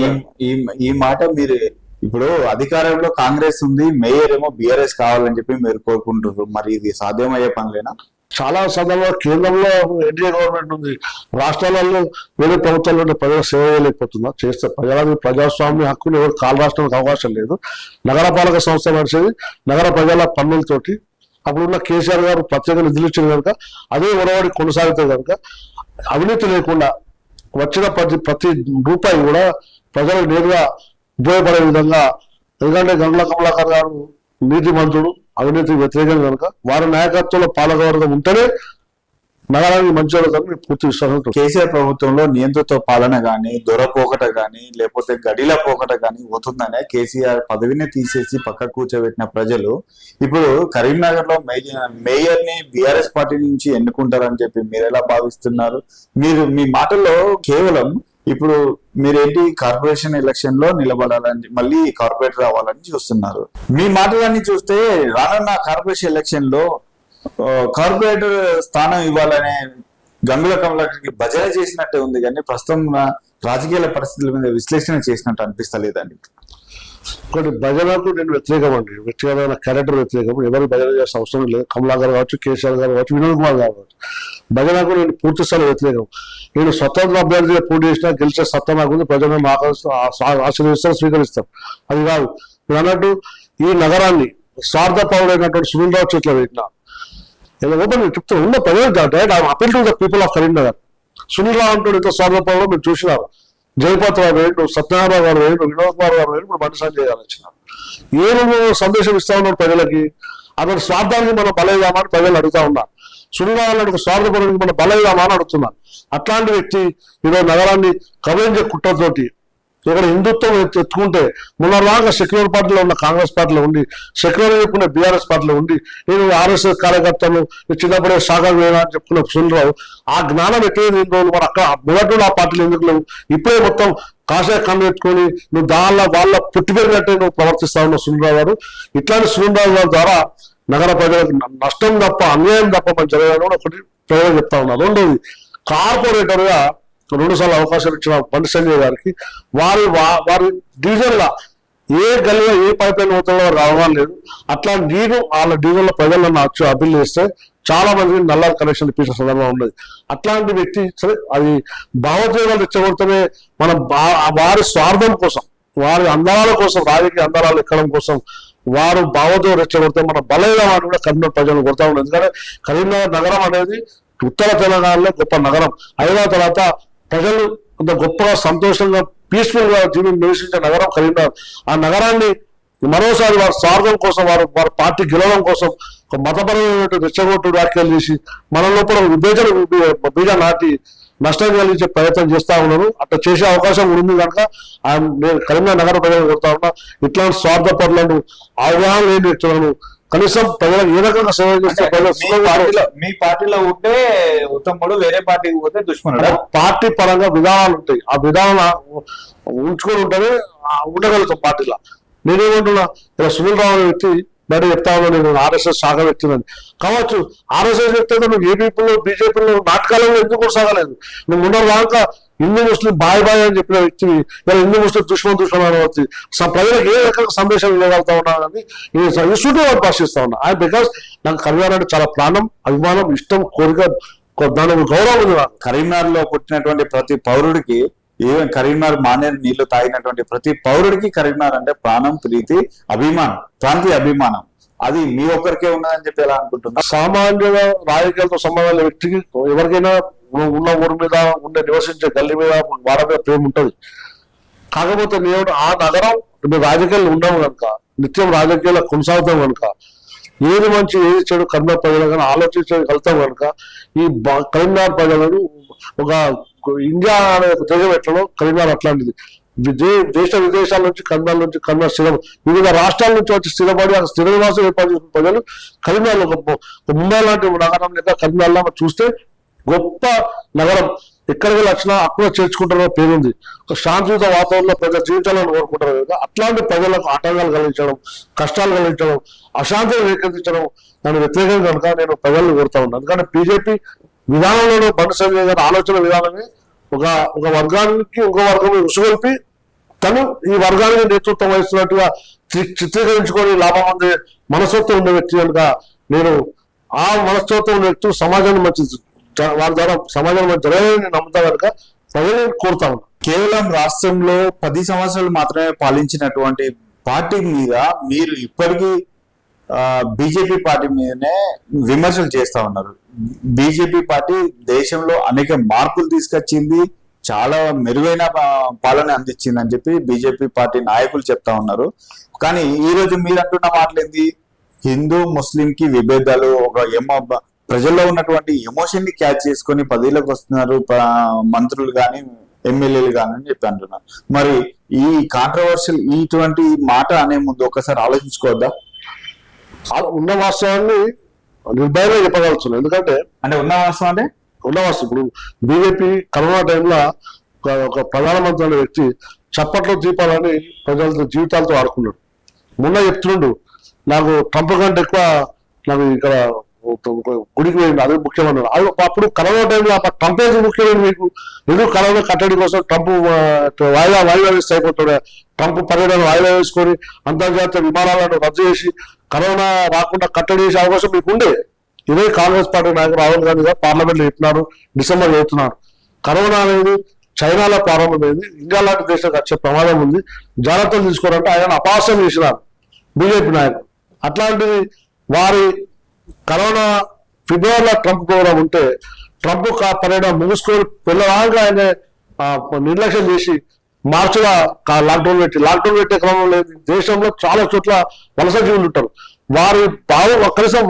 ఈ మాట మీరు ఇప్పుడు అధికారంలో కాంగ్రెస్ ఉంది, మేయర్ ఏమో బీఆర్ఎస్ కావాలని చెప్పి మీరు కోరుకుంటున్నారు, మరి ఇది సాధ్యమయ్యే పనులేనా? చాలా సందర్భంగా కేంద్రంలో ఎన్డీఏ గవర్నమెంట్ ఉంది, రాష్ట్రాలలో వేరే ప్రభుత్వాల్లో ప్రజలు సేవ చేయలేకపోతున్నా, చేస్తే ప్రజాస్వామ్య హక్కులు ఎవరు కాలు రాష్ట్రానికి అవకాశం లేదు. నగరపాలక సంస్థ నడిచేది నగర ప్రజల పన్నులతోటి. అప్పుడున్న కేసీఆర్ గారు ప్రత్యేక నిధులు ఇచ్చిన కనుక అదే ఒరవడి కొనసాగుతుంది కనుక అవినీతి లేకుండా వచ్చిన ప్రతి రూపాయి కూడా ప్రజలకు నేరుగా ఉపయోగపడే విధంగా, ఎందుకంటే గంగుల కమలాకర్ గారు నీతిమంతుడు, అవినీతి వ్యతిరేకం కనుక వారి నాయకత్వంలో పాలకవర్గం ఉంటేనే నగరానికి మంచి జరుగుతుందని పూర్తి విశ్వాసం. కేసీఆర్ ప్రభుత్వంలో నియంత్రిత పాలన గాని, దొరపోకట గాని, లేకపోతే గడిల పోకట గాని పోతుందనే కేసీఆర్ పదవిని తీసేసి పక్క కూర్చోబెట్టిన ప్రజలు ఇప్పుడు కరీంనగర్ లో మేయర్ ని బీఆర్ఎస్ పార్టీ నుంచి ఎన్నుకుంటారని చెప్పి మీరు ఎలా భావిస్తున్నారు? మీరు మీ మాటల్లో కేవలం ఇప్పుడు మీరేంటి కార్పొరేషన్ ఎలక్షన్ లో నిలబడాలని, మళ్ళీ కార్పొరేటర్ అవ్వాలని చూస్తున్నారు. మీ మాటలన్నీ చూస్తే రానున్న కార్పొరేషన్ ఎలక్షన్ లో కార్పొరేటర్ స్థానం ఇవ్వాలనే గంగుల కమలాకర్కి భజన చేసినట్టే ఉంది, కానీ ప్రస్తుతం రాజకీయాల పరిస్థితుల మీద విశ్లేషణ చేసినట్టు అనిపిస్తలేదండి. ఒకటి భజనకు నేను వ్యతిరేకం అండి, వ్యక్తిగతమైన క్యారెక్టర్ వ్యతిరేకం, ఎవరు భజన చేసిన అవసరం లేదు. కమలాకర్ కావచ్చు, కేసీఆర్ గారు కావచ్చు, వినోద్ కుమార్ గారు కావచ్చు, భజనకు నేను పూర్తి స్థాయి వ్యతిరేకం. నేను స్వతంత్ర అభ్యర్థిగా పోటీ చేసినా గెలిచే సత్తా నాకు ప్రజలను ఆశీర్వదిస్తారు, స్వీకరిస్తారు. అది కాదు మీరు అన్నట్టు ఈ నగరాన్ని స్వార్థపరుడైనటువంటి సునీల్ రావు చేతిలో పెట్టిన చెప్తాను ఉన్న ప్రజలు appeal to the people of Karimnagar. Sunil Rao అంటూ ఇంత స్వార్థపరుడు మీరు చూసినారు. జయపాత్ రావు వేయండు, సత్యనారాయణ గారు వేయండు, వినోద్ కుమార్ గారు వేయండు, ఇప్పుడు బండి సంజయ్ గారు వచ్చినారు. ఏ సందేశం ఇస్తా ఉన్నారు ప్రజలకి? అతని స్వార్థానికి మనం బలైదామా అని ప్రజలు అడుగుతా ఉన్నారు. సునీల్ రావు స్వార్థపరుడికి మనం బలైదామా అని అడుగుతున్నారు. అట్లాంటి వ్యక్తి ఈరోజు నగరాన్ని కవించే కుట్రతోటి ఇక్కడ హిందుత్వం ఎత్తుకుంటే మొన్నలాగా సెక్యులర్ పార్టీలో ఉన్న కాంగ్రెస్ పార్టీలో ఉండి, సెక్యులర్ చెప్పుకునే బీఆర్ఎస్ పార్టీలో ఉండి, నేను ఆర్ఎస్ఎస్ కార్యకర్తలు చిన్నప్పుడే సాగర్ వేయనా అని చెప్పుకున్న సునీల్ ఆ జ్ఞానం ఎక్కడైతే రోజులు మరి అక్కడ మొదటి ఆ పార్టీలు ఎందుకు లేవు? ఇప్పుడే మొత్తం కాషాయ కన్ను పెట్టుకొని నువ్వు వాళ్ళ పుట్టి పెరిగినట్టే నువ్వు ప్రవర్తిస్తా ఉన్నావు సునీల్ గారు. ఇట్లాంటి సునీల్ గారి ద్వారా నగర ప్రజలకు నష్టం తప్ప అన్యాయం తప్ప మన జరగాలని కూడా ఒకటి ప్రజలు చెప్తా ఉన్నారు. రెండోది కార్పొరేటర్ గా 2 సార్లు అవకాశం ఇచ్చిన బండి సంజయ్ గారికి వారి డివిజన్ లా ఏ గల్లీలో ఏ పైప్ లైన్ అవుతుందో వారికి అవగాహన లేదు. అట్లా నేను వాళ్ళ డివిజన్ లో ప్రజలను వచ్చి అప్పీల్ చేస్తే చాలా మంది నల్లారి కనెక్షన్ ఇప్పించిన సందర్భం ఉండదు. అట్లాంటి వ్యక్తి సరే అది భావోద్వేగాలు రెచ్చగొడితేనే మనం వారి స్వార్థం కోసం, వారి అందరాల కోసం, రాజకీయ అందరాలు ఎక్కడం కోసం వారు భావోద్వేగం రెచ్చగొడితే మన బలైన కూడా కరీంనగర్ ప్రజలను కొడతా ఉండదు. ఎందుకంటే కరీంనగర్ నగరం అనేది ఉత్తర తెలంగాణలో గొప్ప నగరం. అయిన తర్వాత ప్రజలు అంత గొప్పగా సంతోషంగా పీస్ఫుల్ గా నివసించే నగరం కరీంనగర్. ఆ నగరాన్ని మరోసారి వారి స్వార్థం కోసం, వారి పార్టీ గెలవడం కోసం మతపరమైన రెచ్చగొట్టు వ్యాఖ్యలు చేసి మన లోపల విభేజన బీజ నాటి నష్టం కలిగించే ప్రయత్నం చేస్తా ఉన్నారు. అట్లా చేసే అవకాశం ఉంది కనుక నేను కరీంనగర్ నగర ప్రజలు కొడతా ఉన్నా. ఇట్లాంటి స్వార్థపరులను అవగాహన లేని వ్యక్తులను కనీసం ప్రజలకు ఏ రకంగా సేవ చేస్తే మీ పార్టీలో ఉంటే ఉత్తముడు, వేరే పార్టీకి పోతే దుష్మనుడు. పార్టీ పరంగా విధానాలు ఉంటాయి, ఆ విధానాలు ఉంచుకొని ఉంటేనే ఉండగలుగుతాం పార్టీలో. నేనేమంటున్నా, ఇలా సునీల్ రావు వ్యక్తి బయట చెప్తా ఉన్నా నేను ఆర్ఎస్ఎస్ శాఖ వ్యక్తినని కావచ్చు. ఆర్ఎస్ఎస్ వ్యక్తి నువ్వు ఏపీలో బీజేపీలో నాటకాలలో ఎందుకు కొనసాగలేదు? నువ్వు ఉన్న దాకా హిందూ ముస్లిం బాయ్ బాయ్ అని చెప్పిన వ్యక్తివి ఇలా హిందూ ముస్లిం దుష్మన్ అనవచ్చు. ప్రజలకు ఏ రకంగా సందేశం ఇవ్వగలుగుతా ఉన్నానని ఇన్స్టిట్యూట్ భాషిస్తా ఉన్నా. బికాస్ నాకు కరీంనగర్ అంటే చాలా ప్రాణం, అభిమానం, ఇష్టం, కోరిక, దాని గౌరవం ఉంది. కరీంనగర్ లో పుట్టినటువంటి ప్రతి పౌరుడికి, ఈవెన్ కరీంనగర్ మానేరు నీళ్లు తాగినటువంటి ప్రతి పౌరుడికి కరీంనగర్ అంటే ప్రాణం, ప్రీతి, అభిమానం, ప్రాంతీయ అభిమానం. అది మీ ఒక్కరికే ఉన్నదని చెప్పి ఎలా అనుకుంటున్నారు? సామాన్యంగా రాజకీయాలతో సంబంధం వ్యక్తికి ఎవరికైనా ఉన్న ఊరి మీద ఉండే నివసించే గల్లీ మీద వాడ మీద ప్రేమ ఉంటుంది. కాకపోతే నేను ఆ నగరం మేము రాజకీయాలు ఉండము కనుక, నిత్యం రాజకీయాలు కొనసాగుతాం కనుక, ఏది మంచి ఏది చెడు కరీంనగర్ ప్రజలు కానీ ఆలోచించగలుగుతాం కనుక ఈ కరీంనగర్ ప్రజలను ఒక ఇండియా అనే ఒక దేశం ఎట్లనో కరీంనగర్ అట్లాంటిది. దేశ విదేశాల నుంచి కరీంనగర్ నుంచి కరీంనగర్ స్థిరం వివిధ రాష్ట్రాల నుంచి వచ్చి స్థిరపడి ఆ స్థిర నివాసం ఏర్పాటు చేసిన ప్రజలు కరీంనగర్ ఒక ముంబై లాంటి నగరం లెక్క కరీంనగర్ చూస్తే గొప్ప నగరం. ఎక్కడికి వచ్చినా అక్కడ చేర్చుకుంటారో పేరుంది. ఒక శాంతియుత వాతావరణంలో ప్రజల జీవితాలను కోరుకుంటారు కదా, అట్లాంటి ప్రజలకు ఆటంకాలు కలిగించడం, కష్టాలు కలిగించడం, అశాంతిని రేకెత్తించడం దాని వ్యతిరేకంగా కనుక నేను ప్రజలను కోరుతా ఉన్నాను. ఎందుకంటే బీజేపీ విధానంలోనూ బండి సంజయ్ గారి ఆలోచన విధానమే ఒక వర్గానికి ఇంకో వర్గం ఉసుగొల్పి తను ఈ వర్గానికి నేతృత్వం వహిస్తున్నట్టుగా చిత్రీకరించుకొని లాభం పొందే మనస్తత్వం ఉన్న వ్యక్తి కనుక నేను ఆ మనస్తత్వం ఉన్న వ్యక్తులు సమాజాన్ని మంచి వారి ద్వారా సమాజం జరగాలని నమ్ముతా కనుక ప్రజలు కోరుతా ఉన్నాను. కేవలం రాష్ట్రంలో 10 సంవత్సరాలు మాత్రమే పాలించినటువంటి పార్టీ మీద మీరు ఇప్పటికీ బీజేపీ పార్టీ మీదనే విమర్శలు చేస్తా ఉన్నారు. బీజేపీ పార్టీ దేశంలో అనేక మార్పులు తీసుకొచ్చింది, చాలా మెరుగైన పాలన అందించింది అని చెప్పి బీజేపీ పార్టీ నాయకులు చెప్తా ఉన్నారు. కానీ ఈ రోజు మీరు అంటున్న మాటలేంది, హిందూ ముస్లింకి విభేదాలు, ఒక ప్రజల్లో ఉన్నటువంటి ఎమోషన్ ని క్యాచ్ చేసుకొని పదవిలోకి వస్తున్నారు మంత్రులు కానీ ఎమ్మెల్యేలు కానీ అని చెప్పి అంటున్నారు. మరి ఈ కాంట్రవర్షియల్ ఇటువంటి మాట అనే ముందు ఒకసారి ఆలోచించుకోవద్దా? ఉన్న వాస్తవాన్ని నిర్భయంగా చెప్పగలుగుతున్నాను. ఎందుకంటే ఉన్న వాస్తవం ఇప్పుడు బీజేపీ కరోనా టైంలో ఒక ప్రధానమంత్రి అనే వ్యక్తి చప్పట్లో దీపాలని ప్రజలతో జీవితాలతో ఆడుకున్నాడు. మొన్న చెప్తుండు నాకు ట్రంప్ కంటే ఎక్కువ నాకు ఇక్కడ గుడికి పోయింది అదే ముఖ్యమన్నాడు. అప్పుడు కరోనా టైంలో ట్రంప్ ఏది ముఖ్యమైనది మీకు? ఎందుకు కరోనా కట్టడి కోసం ట్రంప్ వాయిదా వేస్తే అయిపోతాడు. ట్రంప్ పర్యటన వాయిదా వేసుకొని అంతర్జాతీయ విమానాలను రద్దు చేసి కరోనా రాకుండా కట్టడి చేసే అవకాశం మీకు ఉండే. ఇదే కాంగ్రెస్ పార్టీ నాయకులు రాహుల్ గాంధీ గారు పార్లమెంట్ లో చెప్పినారు, డిసెంబర్ చెబుతున్నారు. కరోనా అనేది చైనాలో ప్రారంభమైంది, ఇండియా లాంటి దేశానికి వచ్చే ప్రమాదం ఉంది, జాగ్రత్తలు తీసుకోవాలంటే ఆయన అపహాస్యం చేసినారు బీజేపీ నాయకులు. అట్లాంటిది వారి కరోనా ఫిబ్రవరిలో ట్రంప్ ప్రోగ్రాం ఉంటే ట్రంప్ పర్యటన ముగుసుకొని పిల్లవాగా ఆయన నిర్లక్ష్యం చేసి మార్చిలో లాక్డౌన్ పెట్టే క్రమంలో లేదు. దేశంలో చాలా చోట్ల వలస జీవులు ఉంటారు. వారి కనీసం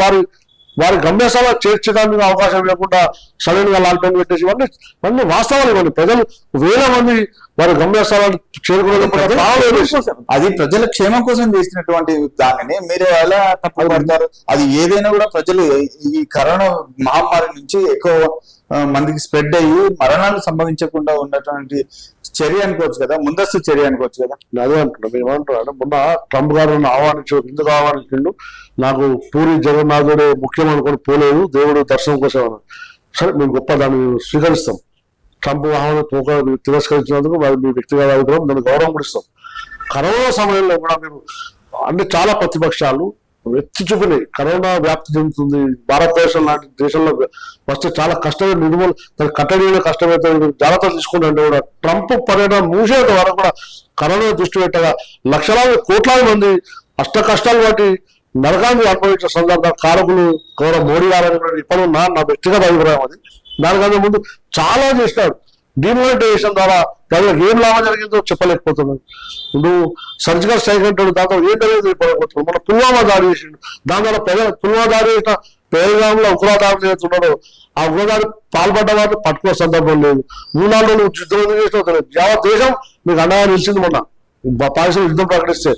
వారి గమ్యస్థాన చేర్చడానికి అవకాశం లేకుండా సడన్ గా లాక్డౌన్ పెట్టేసి ఇవన్నీ వాస్తవాలు. ఇవ్వండి ప్రజలు వేల మంది వారి గమ్యస్థానాలు చేరుకునే అది ప్రజల క్షేమం కోసం చేసినటువంటి దానిని మీరు ఎలా తప్పుపడతారు? అది ఏదైనా కూడా ప్రజలు ఈ కరోనా మహమ్మారి నుంచి ఎక్కువ మందికి స్ప్రెడ్ అయ్యి మరణాలు సంభవించకుండా ఉన్నటువంటి చర్య అనుకోవచ్చు కదా, ముందస్తు చర్య అనుకోవచ్చు కదా. అదే అంటున్నాం. ఏమంటున్నాడు మొన్న ట్రంప్ గారు ఎందుకు ఆహ్వానించిండు, నాకు పూరి జగన్నాథుడే ముఖ్యం అనుకుని పోలేదు, దేవుడు దర్శనం కోసం అన్నాడు. సరే మేము గొప్ప దాన్ని స్వీకరిస్తాం. ట్రంప్ ఆహ్వానం తిరస్కరించినందుకు మీ వ్యక్తిగత అభిప్రాయం దాన్ని గౌరవం కూడా ఇస్తాం. కరోనా సమయంలో కూడా మీరు అన్ని చాలా ప్రతిపక్షాలు ఎత్తి చూపినాయి. కరోనా వ్యాప్తి చెందుతుంది, భారతదేశం లాంటి దేశంలో వస్తే చాలా కష్టమైన నిర్మూలన దాన్ని కట్టడి కష్టమైతే జాగ్రత్తలు తీసుకుంటే కూడా ట్రంప్ పర్యటన మూసేంత వరకు కూడా కరోనా దృష్టి పెట్టగా లక్షలాది కోట్లాది మంది అష్ట కష్టాలు బట్టి నరకాన్ని అనుభవించిన సందర్భంగా కారకులు గౌరవ మోడీ గారు ఇప్పుడు నా వ్యక్తిగత అభిప్రాయం. అది దానికన్నా ముందు చాలా చేసినాడు. డిమానిటైజేషన్ ద్వారా ప్రజలకు ఏం లాభం జరిగిందో చెప్పలేకపోతున్నాడు. ఇప్పుడు సర్జికల్ స్ట్రైక్ అంటాడు, దాంతో ఏంటనేది చెప్పలేకపోతున్నాడు. మన పుల్వామా దాడి చేసిండు, దాని ద్వారా పుల్వామా దాడి చేసిన పేరుగాంలో ఉగ్రవాదాలు చేస్తున్నాడు. ఆ ఉగ్రవాదాలు పాల్పడ్డ వారిని పట్టుకునే సందర్భం లేదు. 3-4 రోజులు యుద్ధం ఎందుకు చేసినా తెలియదు. యావత్ దేశం మీకు అండగా నిలిచింది. మొన్న పాకిస్తాన్ యుద్ధం ప్రకటిస్తే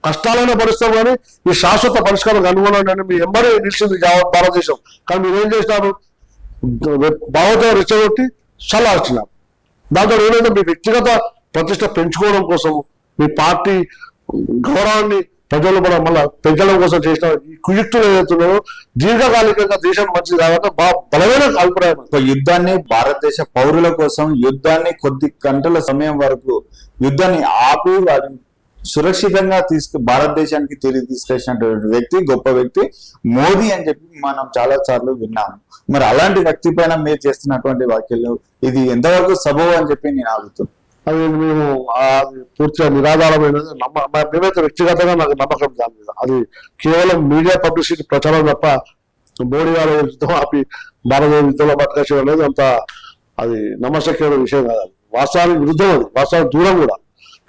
కష్టాలైనా భరిస్తాం కానీ ఈ శాశ్వత పరిష్కారం కనుగొనండి మీ ఎంబడి నిలిచింది యావత్ భారతదేశం. కానీ మీరు ఏం చేసినారు, భావోద్వేగం రెచ్చగొట్టి చల్లార్చినారు. దాంతో ఏదైతే మీ వ్యక్తిగత ప్రతిష్ట పెంచుకోవడం కోసం మీ పార్టీ గౌరవాన్ని ప్రజలు కూడా మళ్ళీ పెంచడం కోసం చేసిన ఈ కుయుక్తులు ఏదైతున్నాయో దీర్ఘకాలికంగా దేశానికి మంచిది కాబట్టి బలమైన అభిప్రాయం. యుద్ధాన్ని భారతదేశ పౌరుల కోసం యుద్ధాన్ని కొద్ది గంటల సమయం వరకు యుద్ధాన్ని ఆపి వారిని సురక్షితంగా భారతదేశానికి తిరిగి తీసుకొచ్చినటువంటి వ్యక్తి, గొప్ప వ్యక్తి మోదీ అని చెప్పి మనం చాలా సార్లు విన్నాము. మరి అలాంటి వ్యక్తి పైన మీరు చేస్తున్నటువంటి వ్యాఖ్యలు ఇది ఎంతవరకు సబబు అని చెప్పి నేను ఆగుతున్నాను. అది మేము పూర్తిగా నిరాధారమైనది మేమైతే వ్యక్తిగతంగా నాకు నమ్మకం దాని మీద. అది కేవలం మీడియా పబ్లిసిటీ ప్రచారం తప్ప మోడీ గారు యుద్ధం ఆపి భారతదేశ యుద్ధంలో బతకడం అనేది అంత అది నమ్మశక్యమైన విషయం కాదు. అది వాస్తవానికి విరుద్ధం, అది వాస్తవానికి దూరం కూడా,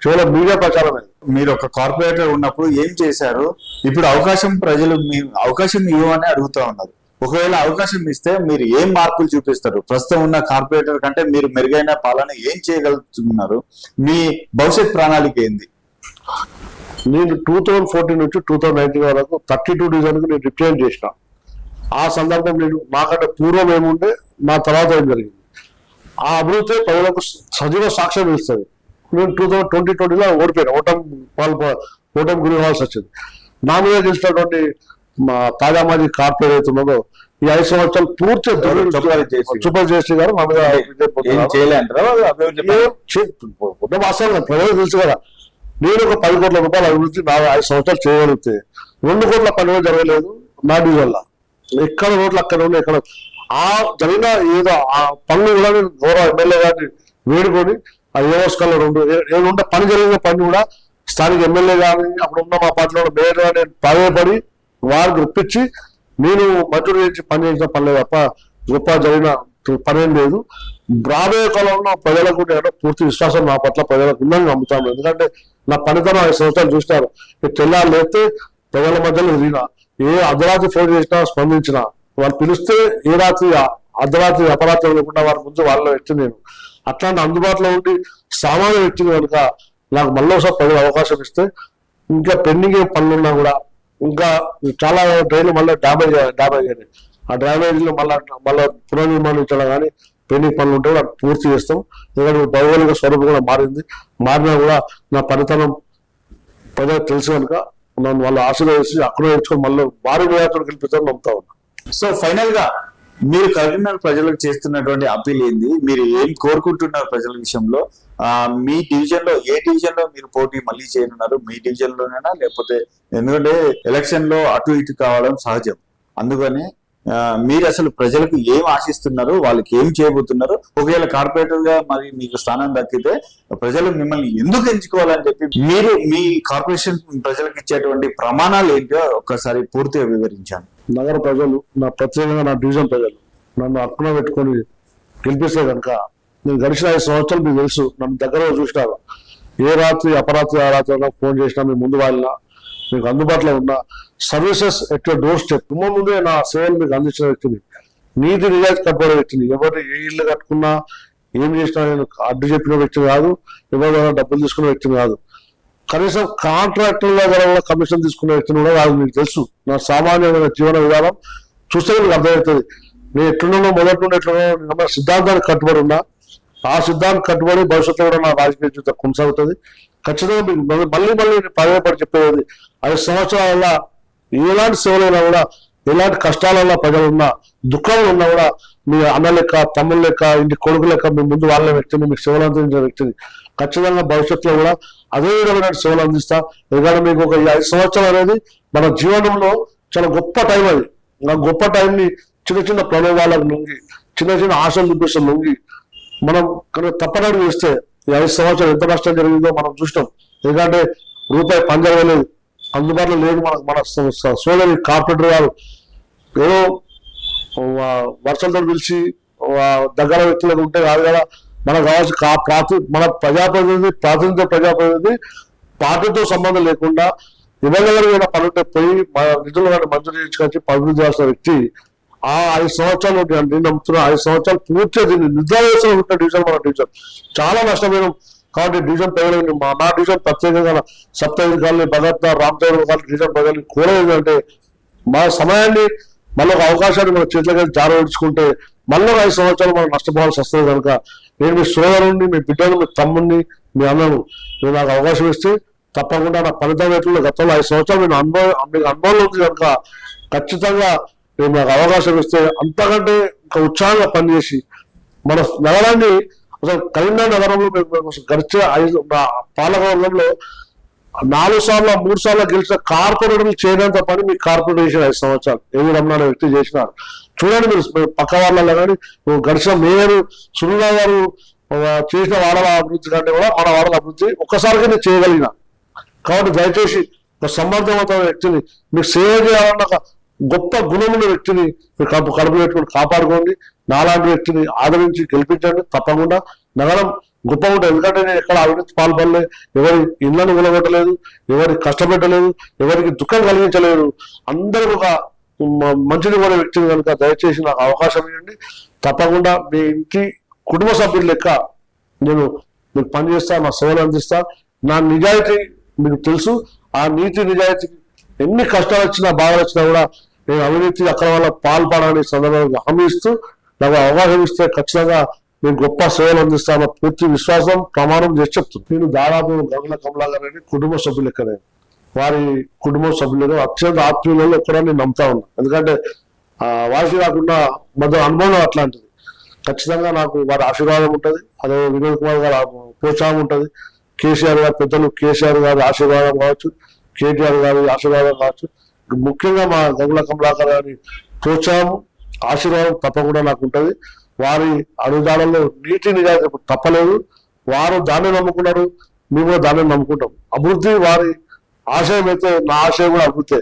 కేవలం మీడియా ప్రచారమే. మీరు ఒక కార్పొరేటర్ ఉన్నప్పుడు ఏం చేశారు, ఇప్పుడు అవకాశం ప్రజలు మీ అవకాశం ఇవ్వమని అడుగుతా ఉన్నారు. ఒకవేళ అవకాశం ఇస్తే మీరు ఏం మార్పులు చూపిస్తారు? ప్రస్తుతం ఉన్న కార్పొరేటర్ కంటే మీరు మెరుగైన పాలన ఏం చేయగలుగుతున్నారు? మీ భవిష్యత్ ప్రణాళిక ఏంది? నేను 2014 నుంచి 2019 వరకు 32 డివిజన్కి నేను రిప్రజెంట్ చేసిన. ఆ సందర్భం నేను నాకంటే పూర్వం ఏముండే, నా తర్వాత ఏం జరిగింది, ఆ అభివృద్ధి ప్రజలకు సజీవ సాక్ష్యం ఇస్తుంది. నేను 2020లో ఓడిపోయాను, ఓటమి గురి కావాల్సి వచ్చింది. నా మీద గెలిచినటువంటి మా తాజా మాజీ కార్పొరేట్ ఉన్నదో ఈ 5 సంవత్సరాలు పూర్తి సూపర్ జేసీ గారు మా మీద వాస్తవంగా ప్రజలు తెలుసు కదా. నేను ఒక 10 కోట్ల రూపాయల అభివృద్ధి 5 సంవత్సరాలు చేయగలిగితే 2 కోట్ల పనులు జరగలేదు నా డివిజన్లో. ఎక్కడ రోడ్లు అక్కడ ఉన్నాయి, ఎక్కడ ఆ జరిగిన ఏదో ఆ పనులు కూడా నేను గౌరవ ఎమ్మెల్యే గారిని వేడుకొని ఆ ఏవోస్కల్లో 2 పని జరిగిన పని కూడా స్థానిక ఎమ్మెల్యే గారిని అప్పుడు ఉన్న మా పార్టీలో మేయర్ గారిని ప్రాధాన్యపడి వారికి ఒప్పించి నేను మంజూరు చేసి పని చేసిన పనులే తప్ప గొప్ప జరిగిన పని ఏం లేదు. రాబోయే కాలంలో ప్రజలకు నేను పూర్తి విశ్వాసం నా పట్ల ప్రజలకు ఉందని నమ్ముతాను. ఎందుకంటే నా పనితనం 5 సంవత్సరాలు చూసినారు. తెల్లారు లేస్తే ప్రజల మధ్యలో ఎదిగిన, ఏ అర్ధరాత్రి ఫోన్ చేసినా స్పందించిన, వాళ్ళు పిలిస్తే ఏ రాత్రి అర్ధరాత్రి అపరాత్రి లేకుండా వారి ముందు వాళ్ళ వ్యక్తి నేను. అట్లాంటి అందుబాటులో ఉండి సామాన్య వ్యక్తిని కనుక నాకు మళ్ళీసారి ప్రజలు అవకాశం ఇస్తే ఇంకా పెండింగ్ పనులున్నా కూడా ఇంకా చాలా డ్రైన్లు మళ్ళీ డ్యామేజ్ అయ్యాయి. ఆ డ్యామేజ్లు మళ్ళీ పునర్నిర్మాణించడం కానీ పెండింగ్ పనులు ఉంటే కూడా పూర్తి చేస్తాం. ఎందుకంటే భౌగోళిక స్వరూపం కూడా మారినా కూడా నా పనితనం ప్రజలకు తెలుసు కనుక నన్ను వాళ్ళు ఆశీర్వదించి అక్కడ నేర్చుకొని మళ్ళీ భారీ నియాత్రలు గెలిపిస్తారని నమ్ముతా ఉన్నా. సో ఫైనల్ గా మీరు కరీంనగర్ ప్రజలకు చేస్తున్నటువంటి అప్పీల్ ఏంది? మీరు ఏం కోరుకుంటున్నారు ప్రజల విషయంలో? మీ డివిజన్ లో ఏ డివిజన్ లో మీరు పోటీ మళ్ళీ చేయనున్నారు? మీ డివిజన్ లోనేనా, లేకపోతే ఎందుకంటే ఎలక్షన్ లో అటు ఇటు కావడం సహజం, అందుకని మీరు అసలు ప్రజలకు ఏం ఆశిస్తున్నారు, వాళ్ళకి ఏం చేయబోతున్నారు? ఒకవేళ కార్పొరేటర్ గా మరి మీకు స్థానం దక్కితే ప్రజలు మిమ్మల్ని ఎందుకు ఎంచుకోవాలని చెప్పి మీరు మీ కార్పొరేషన్ ప్రజలకు ఇచ్చేటువంటి ప్రమాణాలు ఏంటో ఒక్కసారి పూర్తిగా వివరించాను. నగర ప్రజలు, నా ప్రత్యేకంగా నా డివిజన్ ప్రజలు నన్ను అక్కున పెట్టుకొని గెలిపిస్తే కనుక నేను గడిచిన 5 సంవత్సరాలు మీకు తెలుసు, నన్ను దగ్గరగా చూసినారు. ఏ రాత్రి అపరాత్రి ఆ రాత్రి ఫోన్ చేసినా మీ ముందు వాళ్ళ మీకు అందుబాటులో ఉన్న సర్వీసెస్ ఎట్ డోర్ స్టెప్ ముందే నా సేవలు మీకు అందించిన వ్యక్తిని, నీతి నిజాయితీ కట్టుబడే వ్యక్తిని. ఎవరు ఏ ఇల్లు కట్టుకున్నా ఏం చేసినా నేను అడ్డు చెప్పిన వ్యక్తిని కాదు, ఎవరి డబ్బులు తీసుకున్న వ్యక్తిని కాదు, కనీసం కాంట్రాక్టర్ల ద్వారా కమిషన్ తీసుకున్న వ్యక్తిని కూడా కాదు. మీకు తెలుసు నా సామాన్యమైన జీవన విధానం చూస్తే మీకు అర్థమవుతుంది. నేను ఎట్లున్నానో మొదటి నుండి ఎట్లున్నా సిద్ధాంతానికి కట్టుబడి ఉన్నా. ఆ సిద్ధాంతం కట్టుబడి భవిష్యత్తులో కూడా నా రాజకీయ జీవితం కొనసాగుతుంది. ఖచ్చితంగా మీకు మళ్ళీ పదే చెప్పేది 5 సంవత్సరాల ఎలాంటి సేవలైనా కూడా, ఎలాంటి కష్టాలలో ప్రజలు ఉన్నా, దుఃఖంలో ఉన్నా కూడా మీ అన్న లెక్క, తమ్ముళ్ళ లెక్క, ఇంటి కొడుకు లెక్క మీ ముందు వాళ్ళ వ్యక్తిని, మీకు సేవలు అందించిన వ్యక్తిని ఖచ్చితంగా భవిష్యత్తులో కూడా అదే విధమైన సేవలు అందిస్తా. ఎందుకంటే మీకు ఒక 5 సంవత్సరాలు అనేది మన జీవనంలో చాలా గొప్ప టైం. అది ఆ గొప్ప టైంని చిన్న చిన్న ప్రలోభాలకు లొంగి, చిన్న చిన్న ఆశలు చూపిస్తే లొంగి మనం తప్పనట్టు చేస్తే 5 సంవత్సరాలు ఎంత నష్టం జరిగిందో మనం చూసినాం. ఎందుకంటే రూపాయి పని జరగలేదు, అందుబాటులో లేదు. మన సోదరి కార్పొరేటర్ గారు ఏదో వర్షంతో పిలిచి దగ్గర వ్యక్తులకు ఉంటే కాదు కదా, మనకు కావాల్సిన మన ప్రాతినిధ్య ప్రజాప్రతినిధి పార్టీతో సంబంధం లేకుండా ఎవరి పనుంటే పోయి మన నిధులు కానీ మంజూరు చేయించుకొచ్చి అభివృద్ధి చేసిన వ్యక్తి. ఆ 5 సంవత్సరాలు నేను నమ్ముతున్నా, 5 సంవత్సరాలు పూర్తిగా నిద్రావేశం ఉన్న డివిజన్ మన డివిజన్ చాలా నష్టపోయినాం. కాబట్టి డివిజన్ ప్రజలు నా డివిజన్ ప్రత్యేకంగా Saptagiri colony, Bhagat Ramachandra colony division ప్రజలు కోరేది అంటే మా సమయాన్ని మళ్ళీ ఒక అవకాశాన్ని మన చేతులకి జారవిడ్చుకుంటే మళ్ళీ 5 సంవత్సరాలు మనం నష్టపోవాల్సి వస్తుంది. కనుక నేను మీ సోదరుణ్ణి, మీ బిడ్డను, మీ తమ్ముడిని, మీ అన్నను నేను నాకు అవకాశం ఇస్తే తప్పకుండా నా ఫలితం ఎట్లా గతంలో 5 సంవత్సరాలు మీకు అనుభవంలో ఉంది కనుక ఖచ్చితంగా నేను నాకు అవకాశం ఇస్తే అంతకంటే ఇంకా ఉత్సాహంగా పనిచేసి మన నగరాన్ని అసలు కరీంనగర్ నగరంలో గడిచే పాలకవర్గంలో 4 సార్లు 3 సార్లు గెలిచిన కార్పొరేటర్లు చేయడంత పని మీ కార్పొరేషన్ 5 సంవత్సరాలు ఏవి రమణ వ్యక్తి చేసినారు. చూడండి మీరు పక్క వాళ్ళలో కానీ గడిచిన మేయర్ సునీల గారు చేసిన వాడల అభివృద్ధి కంటే కూడా మన వాడల అభివృద్ధి ఒక్కసారిగా నేను చేయగలిగిన. కాబట్టి దయచేసి ఒక సమర్థవంతమైన వ్యక్తిని మీకు సేవ చేయాలన్న గొప్ప గుణమున్న వ్యక్తిని మీరు కడుపు పెట్టుకుని కాపాడుకోండి. నాలాంటి వ్యక్తిని ఆదరించి గెలిపించండి. తప్పకుండా నగరం గొప్ప ఉంటుంది. ఎందుకంటే నేను ఎక్కడ అవినీతి పాల్పడలే, ఎవరి ఇళ్లను కూలగొట్టలేదు, ఎవరికి కష్టపెట్టలేదు, ఎవరికి దుఃఖం కలిగించలేదు. అందరూ ఒక మంచిని కూడా వ్యక్తిని కనుక దయచేసి నాకు అవకాశం ఇవ్వండి. తప్పకుండా మీ ఇంటి కుటుంబ సభ్యుల లెక్క నేను మీకు పనిచేస్తా, నా సేవలు అందిస్తా. నా నిజాయితీ మీకు తెలుసు. ఆ నీతి నిజాయితీకి ఎన్ని కష్టాలు వచ్చినా బాధలు వచ్చినా కూడా నేను అవినీతి అక్రమాల పాల్పడాలని సందర్భంగా హామీ ఇస్తూ నాకు అవకాశం ఇస్తే ఖచ్చితంగా నేను గొప్ప సేవలు అందిస్తాను పూర్తి విశ్వాసం ప్రమాణం చేసి చెప్తుంది. నేను దాదాపు గంగుల కమలా గారిని కుటుంబ సభ్యులు లెక్కనే, వారి కుటుంబ సభ్యులను అత్యంత ఆత్మీయులలో కూడా నేను నమ్ముతా ఉన్నా. ఎందుకంటే వారికి కాకుండా మధ్య అనుభవం అట్లాంటిది. ఖచ్చితంగా నాకు వారి ఆశీర్వాదం ఉంటుంది. అదే వినోద్ కుమార్ గారి ప్రోత్సాహం ఉంటుంది. కేసీఆర్ గారు పెద్దలు కేసీఆర్ గారి ఆశీర్వాదం కావచ్చు, కేటీఆర్ గారి ఆశీర్వాదం కావచ్చు, ముఖ్యంగా మా గంగుల కమలాకర్ గారి ప్రోత్సాహం ఆశీర్వాదం తప్పకుండా నాకు ఉంటుంది. వారి అడుగుదాడల్లో నీతి నిజాయితీ తప్పలేదు. వారు దాన్ని నమ్ముకున్నారు, మేము కూడా దాన్ని నమ్ముకుంటాం. అభివృద్ధి వారి ఆశయం అయితే నా ఆశయం కూడా అభివృద్ధి.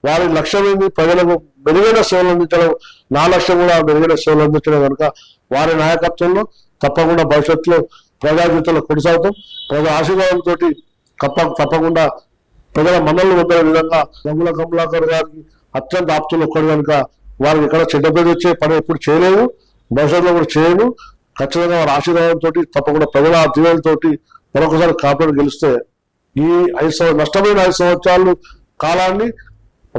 వారి లక్ష్యం ఏంది? ప్రజలకు మెరుగైన సేవలు అందించడం. నా లక్ష్యం కూడా మెరుగైన సేవలు అందించడం కనుక వారి నాయకత్వంలో తప్పకుండా భవిష్యత్తులో ప్రజాజీవితంలో కొనసాగుతాం. ప్రజా ఆశీర్వాదంతో తప్పకుండా ప్రజల మన్నలు పొందే విధంగా గంగుల కమలాకర్ గారికి అత్యంత ఆప్తులు ఒక్కడు కనుక వారికి ఇక్కడ చెడ్డ పేరు వచ్చే పని ఎప్పుడు చేయలేదు, భవిష్యత్తులో కూడా చేయను. ఖచ్చితంగా వారి ఆశీర్వాదంతో తప్పకుండా ప్రజల దీవెనతోటి మరొకసారి కాపాడు గెలిస్తే ఈ నష్టమైన 5 సంవత్సరాలు కాలాన్ని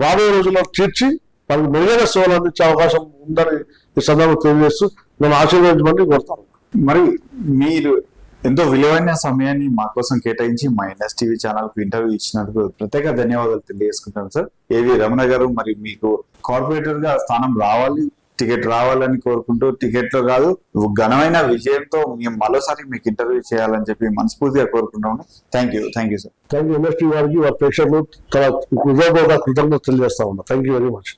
రాబోయే రోజుల్లో తీర్చి వారికి మెరుగైన సేవలు అందించే అవకాశం ఉందని ఈ సందర్భంగా తెలియజేస్తూ నేను ఆశీర్వదించమని కోరుతాను. మరి మీరు ఎంతో విలువైన సమయాన్ని మా కోసం కేటాయించి మా ఎన్ఎస్ టీవీ ఛానల్ కు ఇంటర్వ్యూ ఇచ్చినందుకు ప్రత్యేక ధన్యవాదాలు తెలియజేసుకుంటాను సార్. ఏవి రమణ గారు, మరి మీకు కార్పొరేటర్ గా స్థానం రావాలి, టికెట్ రావాలని కోరుకుంటూ, టికెట్ లో కాదు ఘనమైన విజయంతో మేము మరోసారి మీకు ఇంటర్వ్యూ చేయాలని చెప్పి మనస్ఫూర్తిగా కోరుకుంటాము. Thank you sir. Thank you NS TV వారికి, వారి ప్రేక్షకులు కృతజ్ఞత తెలియజేస్తా ఉన్నా. Thank you very much.